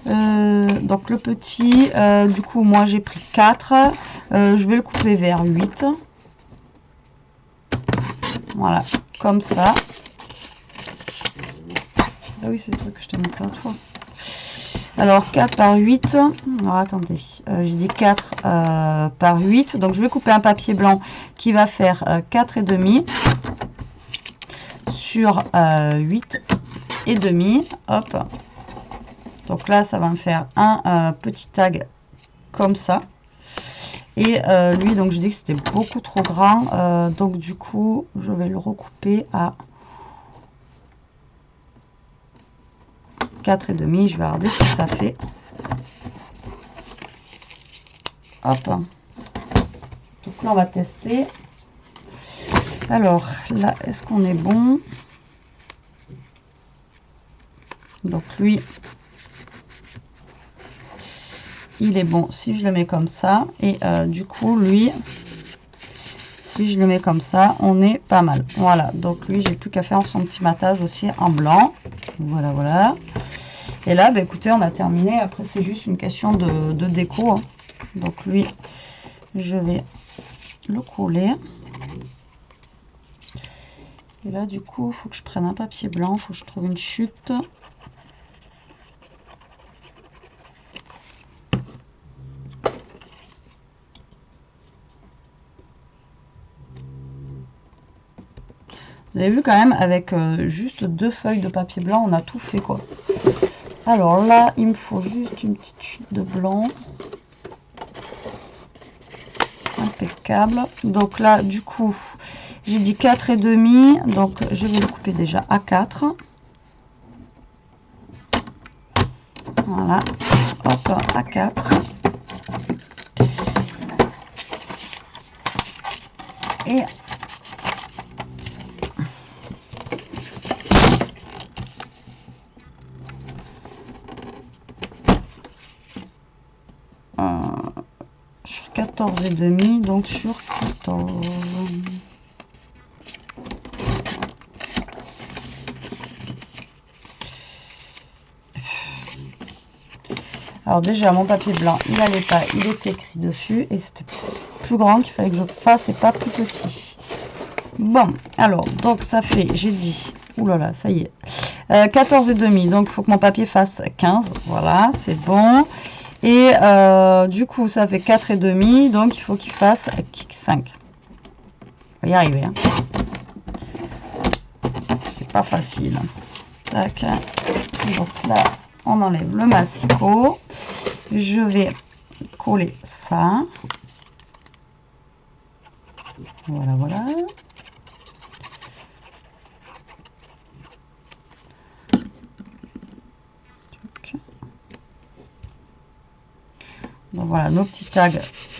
donc le petit, du coup moi j'ai pris 4, je vais le couper vers 8. Voilà, comme ça. Ah oui, c'est le truc que je t'ai montré l'autre fois. Alors 4 par 8, alors attendez, j'ai dit 4 par 8, donc je vais couper un papier blanc qui va faire 4 et demi sur 8 et demi, hop. Donc là ça va me faire un petit tag comme ça. Et lui, donc je dis que c'était beaucoup trop grand, donc du coup je vais le recouper à 4 et demi. Je vais regarder ce que ça fait. Hop. Donc là on va tester. Alors là, est-ce qu'on est bon? Donc lui, il est bon si je le mets comme ça. Et du coup lui, si je le mets comme ça, on est pas mal. Voilà, donc lui j'ai plus qu'à faire son petit matage aussi en blanc. Voilà, voilà. Et là, bah, écoutez, on a terminé. Après, c'est juste une question de déco. Hein. Donc lui, je vais le coller. Et là, du coup, il faut que je prenne un papier blanc. Il faut que je trouve une chute. Vous avez vu quand même, avec juste 2 feuilles de papier blanc, on a tout fait, quoi. Alors là, il me faut juste une petite chute de blanc. Impeccable. Donc là, du coup, j'ai dit 4 et demi. Donc, je vais le couper déjà à 4. Voilà. Hop, à 4. Et sur 14 et demi, donc sur 14. Alors déjà mon papier blanc, il n'allait pas, il était écrit dessus et c'était plus grand qu'il fallait que je fasse et pas plus petit. Bon, alors donc ça fait, j'ai dit, oulala, ça y est, 14 et demi, donc il faut que mon papier fasse 15, voilà, c'est bon. Et du coup ça fait 4 et demi, donc il faut qu'il fasse 5. On va y arriver. Hein. C'est pas facile. Tac. Donc là, on enlève le massicot. Je vais coller ça. Voilà, voilà. Donc voilà, nos petits tags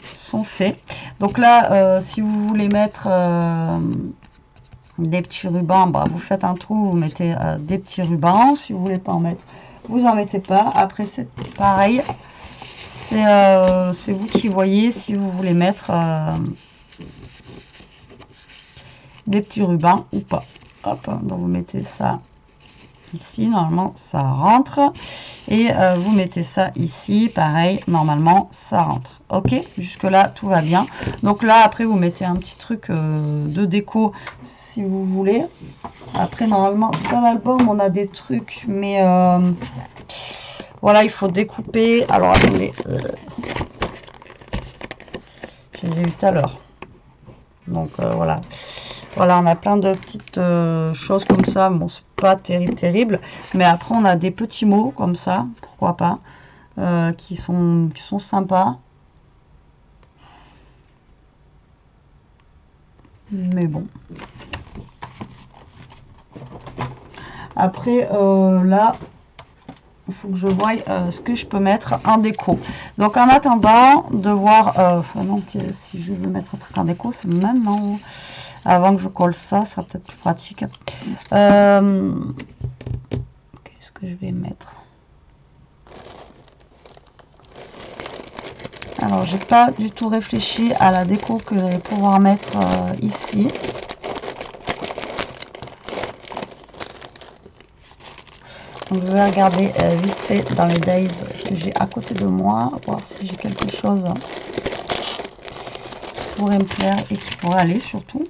sont faits. Donc là, si vous voulez mettre des petits rubans, bah, vous faites un trou, vous mettez des petits rubans. Si vous voulez pas en mettre, vous en mettez pas. Après, c'est pareil. C'est vous qui voyez si vous voulez mettre des petits rubans ou pas. Hop, donc vous mettez ça ici, normalement ça rentre, et vous mettez ça ici, pareil, normalement ça rentre. Ok, jusque là tout va bien. Donc là après vous mettez un petit truc de déco si vous voulez. Après normalement dans l'album on a des trucs, mais voilà, il faut découper. Alors attendez, je les ai eu tout à l'heure. Donc voilà. Voilà, on a plein de petites choses comme ça. Bon, c'est pas terrible. Mais après, on a des petits mots comme ça, pourquoi pas, qui sont sympas. Mais bon. Après, là, il faut que je voie ce que je peux mettre en déco. Donc, en attendant de voir... enfin, non, si je veux mettre un truc en déco, c'est maintenant... Avant que je colle ça, ça sera peut-être plus pratique. Qu'est-ce que je vais mettre? Alors, j'ai pas du tout réfléchi à la déco que je vais pouvoir mettre ici. Donc je vais regarder vite fait dans les days que j'ai à côté de moi, voir si j'ai quelque chose qui pourrait me plaire et qui pourrait aller surtout.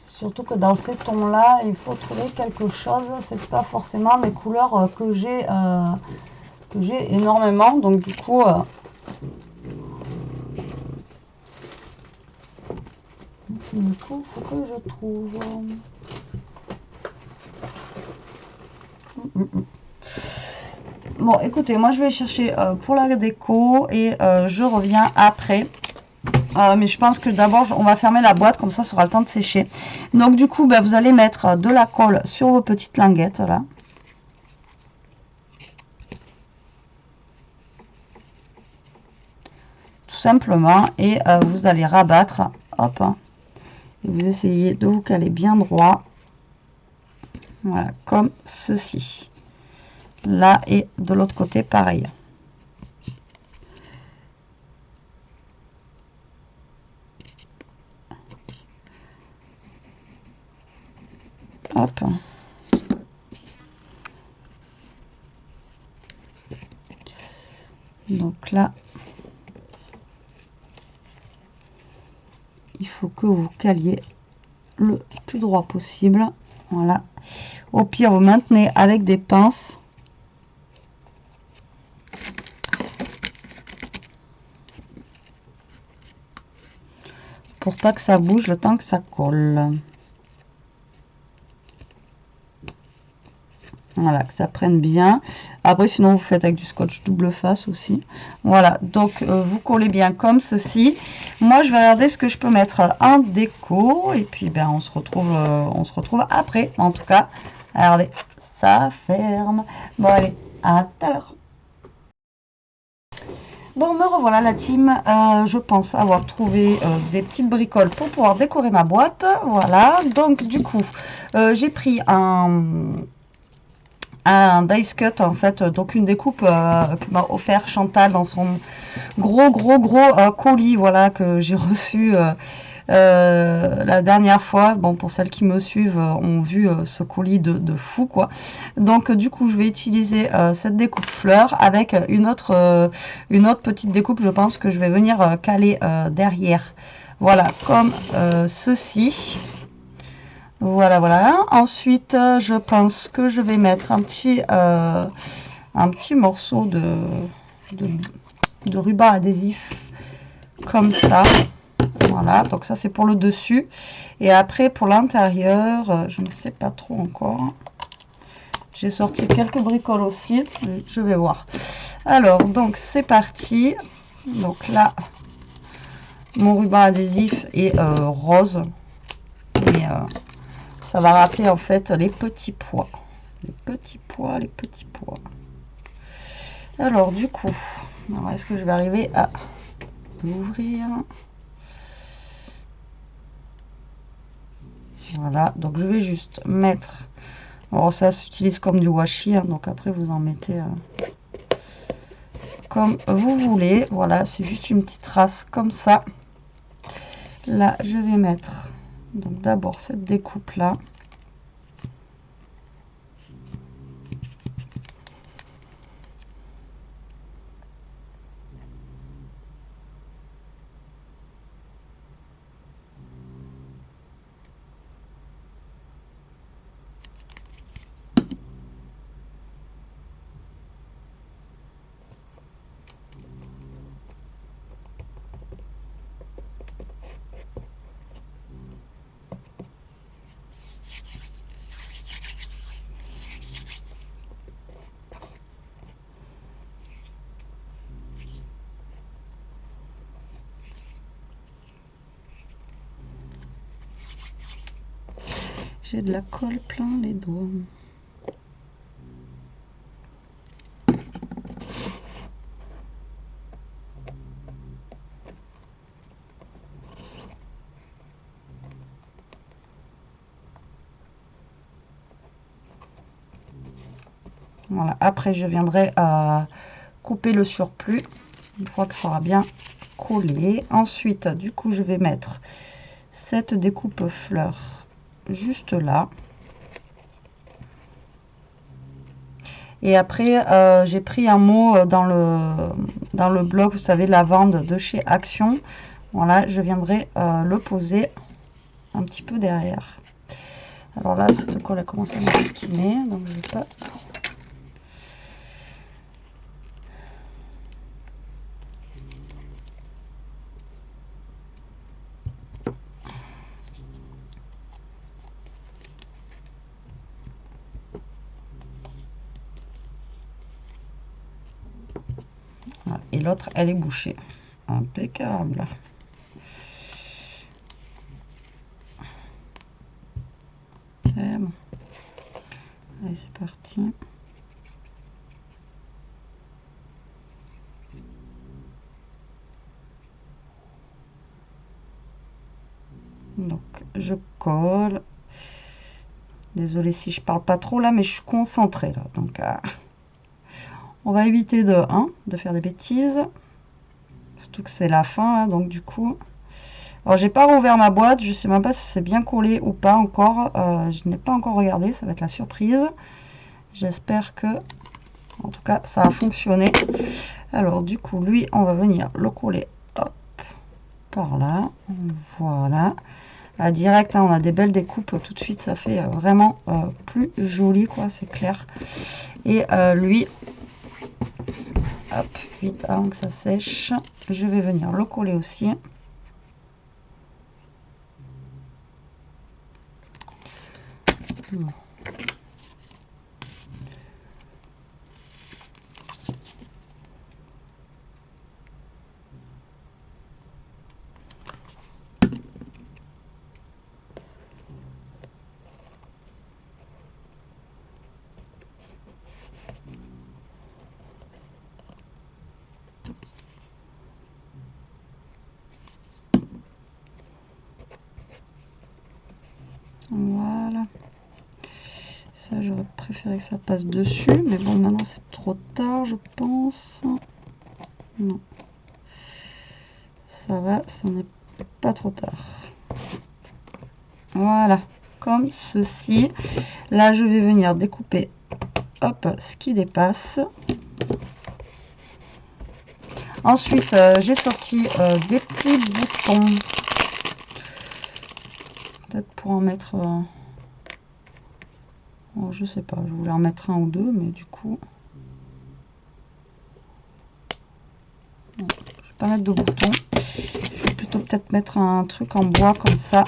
Surtout que dans ces tons-là, il faut trouver quelque chose. C'est pas forcément des couleurs que j'ai énormément. Donc du coup, il faut que je trouve. Bon, écoutez, moi je vais chercher pour la déco et je reviens après. Mais je pense que d'abord on va fermer la boîte, comme ça aura le temps de sécher. Donc du coup vous allez mettre de la colle sur vos petites languettes là. Tout simplement, et vous allez rabattre, hop, et vous essayez de vous caler bien droit. Voilà, comme ceci. Là et de l'autre côté pareil. Hop. Donc là, il faut que vous caliez le plus droit possible. Voilà. Au pire, vous maintenez avec des pinces. Pour pas que ça bouge le temps que ça colle. Voilà, que ça prenne bien. Après, sinon, vous faites avec du scotch double face aussi. Voilà, donc vous collez bien comme ceci. Moi, je vais regarder ce que je peux mettre en déco. Et puis, ben, on se retrouve après. En tout cas, regardez, ça ferme. Bon, allez, à tout à l'heure. Bon, me revoilà la team. Je pense avoir trouvé des petites bricoles pour pouvoir décorer ma boîte. Voilà, donc du coup, j'ai pris un dice cut en fait, donc une découpe que m'a offert Chantal dans son gros colis, voilà, que j'ai reçu la dernière fois. Bon, pour celles qui me suivent ont vu ce colis de fou quoi. Donc du coup je vais utiliser cette découpe fleur avec une autre petite découpe, je pense que je vais venir caler derrière, voilà, comme ceci. Voilà, voilà. Ensuite, je pense que je vais mettre un petit morceau de ruban adhésif comme ça. Voilà, donc ça c'est pour le dessus. Et après pour l'intérieur, je ne sais pas trop encore. J'ai sorti quelques bricoles aussi, je vais voir. Alors, donc c'est parti. Donc là, mon ruban adhésif est rose. Mais ça va rappeler en fait les petits pois. Les petits pois. Alors du coup, est-ce que je vais arriver à l'ouvrir? Voilà, donc je vais juste mettre... Alors ça s'utilise comme du washi, hein, donc après vous en mettez comme vous voulez. Voilà, c'est juste une petite trace comme ça. Là, je vais mettre donc d'abord cette découpe là. J'ai de la colle plein les doigts. Voilà, après je viendrai couper le surplus une fois que ça sera bien collé. Ensuite, du coup, je vais mettre cette découpe fleur juste là. Et après, j'ai pris un mot dans le blog, vous savez, la vente de chez Action. Voilà, je viendrai le poser un petit peu derrière. Alors là, cette colle a commencé à me piquiner, donc je vais pas... Voilà. Et l'autre, elle est bouchée. Impeccable. C'est bon. Allez, c'est parti. Donc, je colle. Désolée si je parle pas trop là, mais je suis concentrée là. Donc, on va éviter de faire des bêtises. Surtout que c'est la fin, hein, donc du coup... Alors, j'ai pas rouvert ma boîte. Je sais même pas si c'est bien collé ou pas encore. Je n'ai pas encore regardé. Ça va être la surprise. J'espère que... En tout cas, ça a fonctionné. Alors, du coup, lui, on va venir le coller, hop, par là. Voilà. Direct, hein, on a des belles découpes tout de suite. Ça fait vraiment plus joli, quoi. C'est clair. Et lui, hop, vite avant que ça sèche, je vais venir le coller aussi. Bon. Voilà. Ça, j'aurais préféré que ça passe dessus, mais bon, maintenant c'est trop tard, je pense. Non. Ça va, ça n'est pas trop tard. Voilà, comme ceci. Là, je vais venir découper, hop, ce qui dépasse. Ensuite, j'ai sorti des petits boutons. Peut-être pour en mettre... oh, je sais pas, je voulais en mettre un ou deux, mais du coup... non, je vais pas mettre de boutons. Je vais plutôt peut-être mettre un truc en bois comme ça.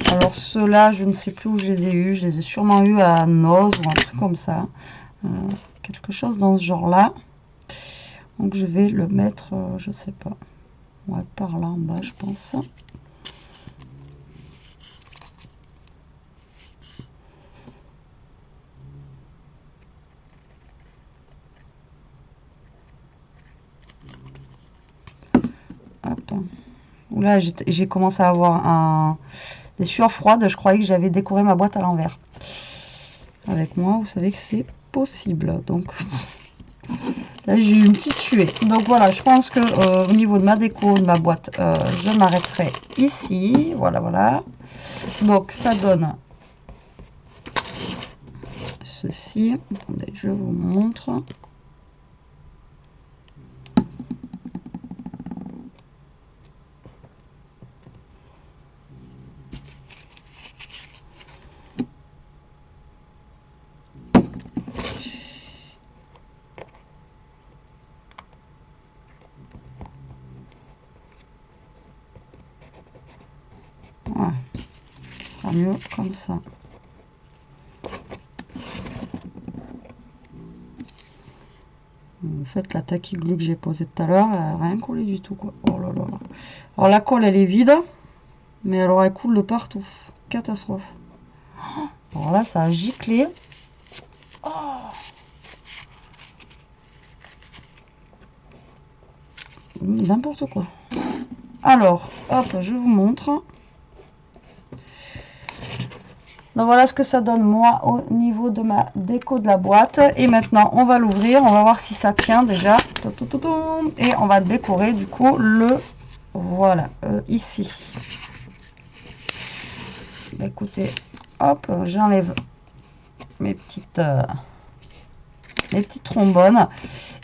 Alors ceux-là, je ne sais plus où je les ai eus. Je les ai sûrement eus à Noz ou un truc comme ça. Quelque chose dans ce genre-là. Donc je vais le mettre, je sais pas. Ouais, par là en bas, je pense. Hop. Là, j'ai commencé à avoir des sueurs froides. Je croyais que j'avais décoré ma boîte à l'envers. Avec moi, vous savez que c'est possible. Donc là, j'ai eu une petite tuée. Donc voilà, je pense que au niveau de ma déco de ma boîte, je m'arrêterai ici. Voilà, voilà. Donc ça donne ceci. Attendez, je vous montre. Voilà. Ce sera mieux comme ça. En fait, la tacky glue que j'ai posée tout à l'heure, elle n'a rien collé du tout, quoi. Oh là là là. Alors la colle, elle est vide, mais alors elle coule de partout. Catastrophe. Alors là, ça a giclé. Oh, n'importe quoi. Alors, hop, je vous montre. Donc voilà ce que ça donne moi au niveau de ma déco de la boîte. Et maintenant on va l'ouvrir, on va voir si ça tient déjà. Et on va décorer du coup le, voilà, ici. Bah, écoutez, hop, j'enlève mes petites trombones.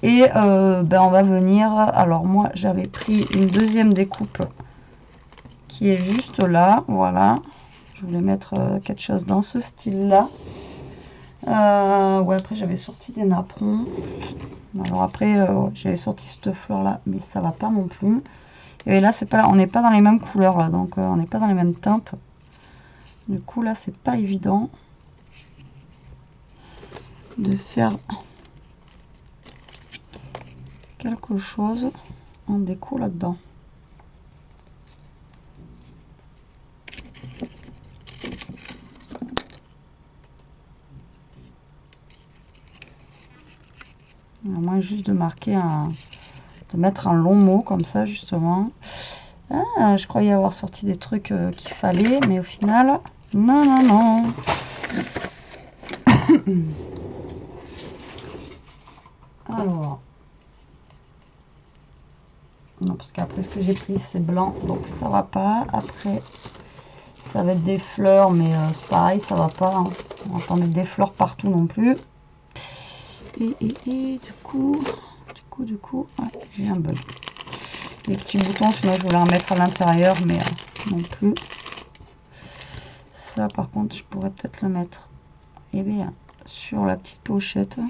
Et ben on va venir, alors moi j'avais pris une deuxième découpe qui est juste là, voilà. Je voulais mettre quelque chose dans ce style là. Ouais, après j'avais sorti des napperons. Alors après j'avais sorti cette fleur là, mais ça va pas non plus. Et là c'est pas, on n'est pas dans les mêmes couleurs là, donc on n'est pas dans les mêmes teintes. Du coup là c'est pas évident de faire quelque chose en déco là-dedans. À moins juste de marquer un, de mettre un long mot comme ça justement. Ah, je croyais avoir sorti des trucs qu'il fallait, mais au final, non, non, non. Alors, non, parce qu'après ce que j'ai pris c'est blanc, donc ça va pas. Après, ça va être des fleurs, mais c'est pareil, ça va pas. Hein. On va pas mettre des fleurs partout non plus. Et du coup, ouais, j'ai un bug. Les petits boutons, sinon je voulais en mettre à l'intérieur, mais non plus. Ça, par contre, je pourrais peut-être le mettre, eh bien, sur la petite pochette,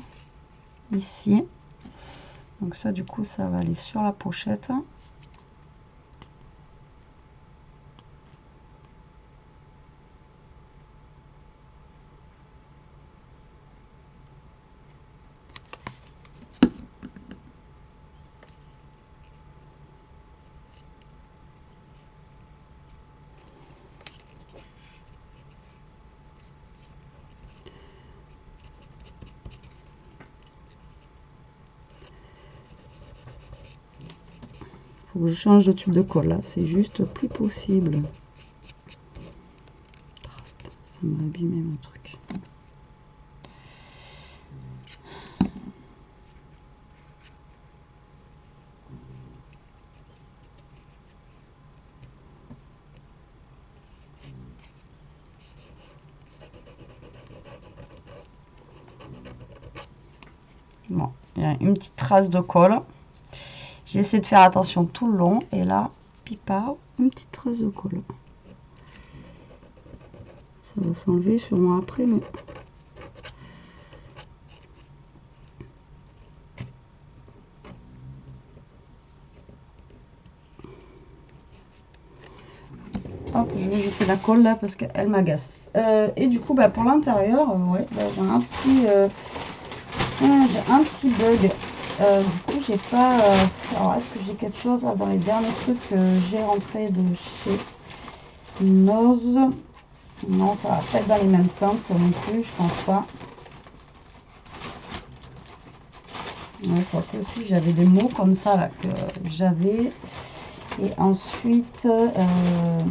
ici. Donc ça, du coup, ça va aller sur la pochette. Faut que je change de tube de colle là, c'est juste plus possible. Ça m'a abîmé mon truc. Bon, il y a une petite trace de colle. J'essaie de faire attention tout le long et là, pipa, une petite trace de colle. Ça va s'enlever sûrement après, mais hop, je vais jeter la colle là parce qu'elle m'agace. Et du coup, bah, pour l'intérieur, ouais, bah, j'ai un petit bug. Du coup, j'ai pas. Alors, est-ce que j'ai quelque chose là dans les derniers trucs que j'ai rentré de chez Nose? Non, ça va pas être dans les mêmes teintes non plus, je pense pas. Ouais, quoique si j'avais des mots comme ça là que j'avais. Et ensuite, on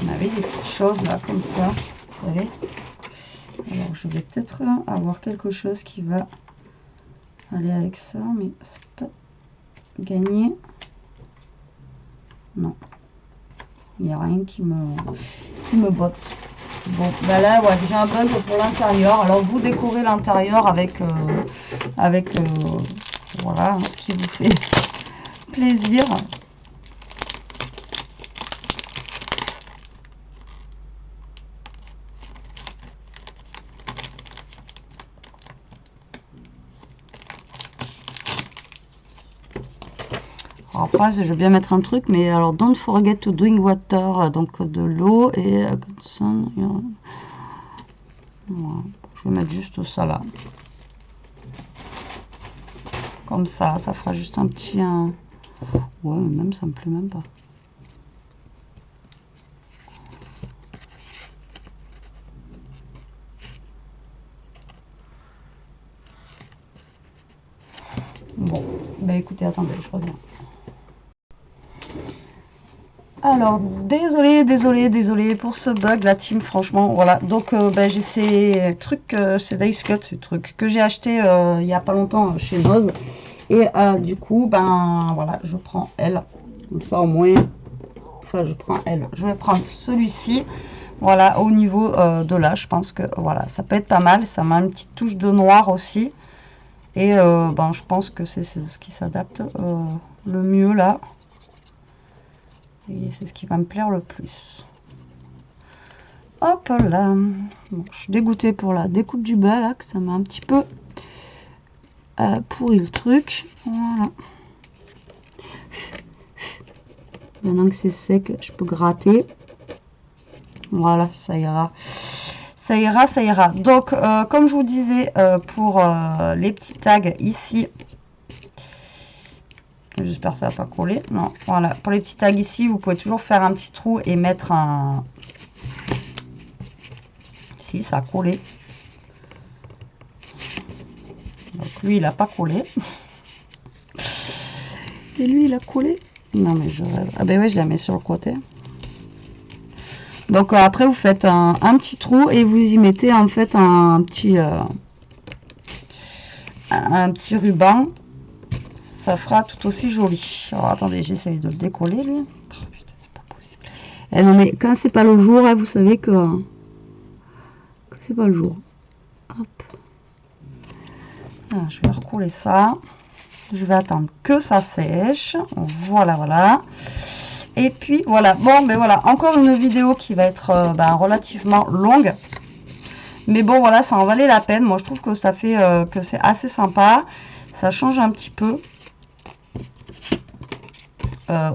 avait des petites choses là comme ça, vous savez. Alors je vais peut-être avoir quelque chose qui va aller avec ça, mais c'est pas gagné. Non, il n'y a rien qui me botte. Bon, bah là, ouais, j'ai un bug pour l'intérieur. Alors vous décorez l'intérieur avec, voilà, hein, ce qui vous fait plaisir. Alors après, je veux bien mettre un truc, mais alors don't forget to drink water, donc de l'eau et voilà. Je vais mettre juste ça là. Comme ça fera juste un petit... Ouais, même ça me plaît même pas. Bon, bah écoutez, attendez, je reviens. Alors, désolé pour ce bug, la team, franchement, voilà. Donc, j'ai ces trucs, c'est Dice Cut, ce truc que j'ai acheté il y a pas longtemps chez Noz. Et du coup, voilà, je prends elle. Comme ça, au moins, enfin, je prends elle. Je vais prendre celui-ci. Voilà, au niveau de là, je pense que, voilà, ça peut être pas mal. Ça m'a une petite touche de noir aussi. Et, je pense que c'est ce qui s'adapte le mieux, là. Et c'est ce qui va me plaire le plus. Hop là. Bon, je suis dégoûtée pour la découpe du bas là, que ça m'a un petit peu pourri le truc. Voilà. Maintenant que c'est sec, je peux gratter. Voilà, ça ira. Ça ira, ça ira. Donc, comme je vous disais, pour les petits tags ici, j'espère que ça va pas coller. Non, voilà. Pour les petits tags ici, vous pouvez toujours faire un petit trou et mettre un... Si, ça a collé. Donc lui, il a pas collé. Et lui, il a collé. Non, mais je rêve. Ah ben oui, je la mets sur le côté. Donc après, vous faites un petit trou et vous y mettez en fait un petit ruban. Ça fera tout aussi joli. Alors attendez, j'essaye de le décoller lui. Oh, putain, c'est pas possible. Eh non mais quand c'est pas le jour, hein, vous savez que c'est pas le jour. Hop. Alors, je vais recoller ça. Je vais attendre que ça sèche. Voilà, voilà. Et puis voilà. Bon, mais voilà. Encore une vidéo qui va être relativement longue. Mais bon, voilà, ça en valait la peine. Moi, je trouve que ça fait que c'est assez sympa. Ça change un petit peu.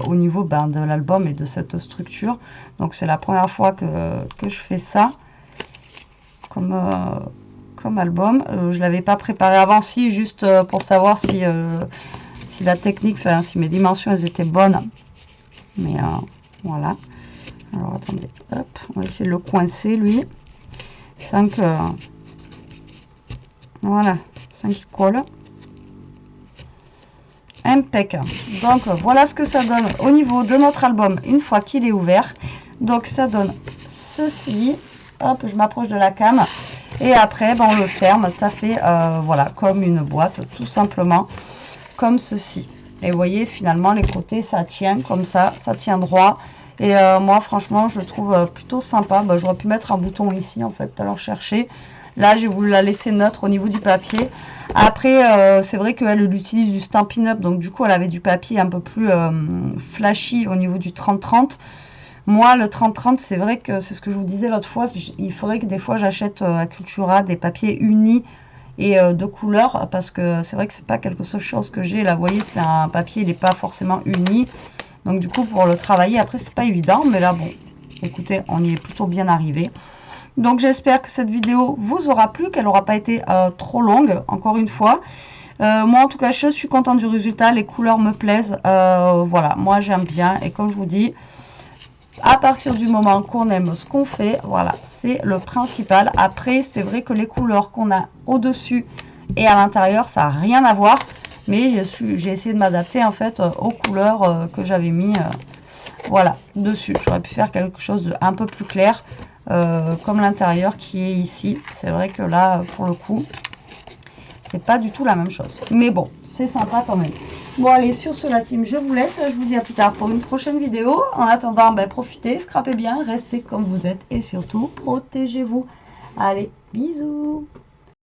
Au niveau de l'album et de cette structure. Donc c'est la première fois que je fais ça comme album. Je l'avais pas préparé avant, si juste pour savoir si la technique, enfin si mes dimensions elles étaient bonnes. Mais voilà. Alors attendez, hop, on va essayer de le coincer lui. 5 voilà, 5 colle. Impec. Donc voilà ce que ça donne au niveau de notre album une fois qu'il est ouvert. Donc ça donne ceci. Hop, je m'approche de la cam. Et après, on le ferme. Ça fait voilà, comme une boîte, tout simplement, comme ceci. Et vous voyez, finalement, les côtés, ça tient comme ça tient droit. Et moi, franchement, je le trouve plutôt sympa. J'aurais pu mettre un bouton ici, en fait, alors chercher. Là, j'ai voulu la laisser neutre au niveau du papier. Après, c'est vrai qu'elle utilise du Stampin' Up. Donc, du coup, elle avait du papier un peu plus flashy au niveau du 30-30. Moi, le 30-30, c'est vrai que c'est ce que je vous disais l'autre fois. Il faudrait que des fois, j'achète à Cultura des papiers unis et de couleur. Parce que c'est vrai que c'est pas quelque chose que j'ai. Là, vous voyez, c'est un papier, il n'est pas forcément uni. Donc, du coup, pour le travailler, après, c'est pas évident. Mais là, bon, écoutez, on y est plutôt bien arrivé. Donc j'espère que cette vidéo vous aura plu, qu'elle n'aura pas été trop longue, encore une fois. Moi en tout cas je suis contente du résultat, les couleurs me plaisent, voilà, moi j'aime bien. Et comme je vous dis, à partir du moment qu'on aime ce qu'on fait, voilà, c'est le principal. Après c'est vrai que les couleurs qu'on a au-dessus et à l'intérieur, ça n'a rien à voir. Mais j'ai essayé de m'adapter en fait aux couleurs que j'avais mis voilà, dessus. J'aurais pu faire quelque chose d'un peu plus clair. Comme l'intérieur qui est ici. C'est vrai que là, pour le coup, c'est pas du tout la même chose. Mais bon, c'est sympa quand même. Bon, allez, sur ce, la team, je vous laisse. Je vous dis à plus tard pour une prochaine vidéo. En attendant, profitez, scrapez bien, restez comme vous êtes et surtout, protégez-vous. Allez, bisous!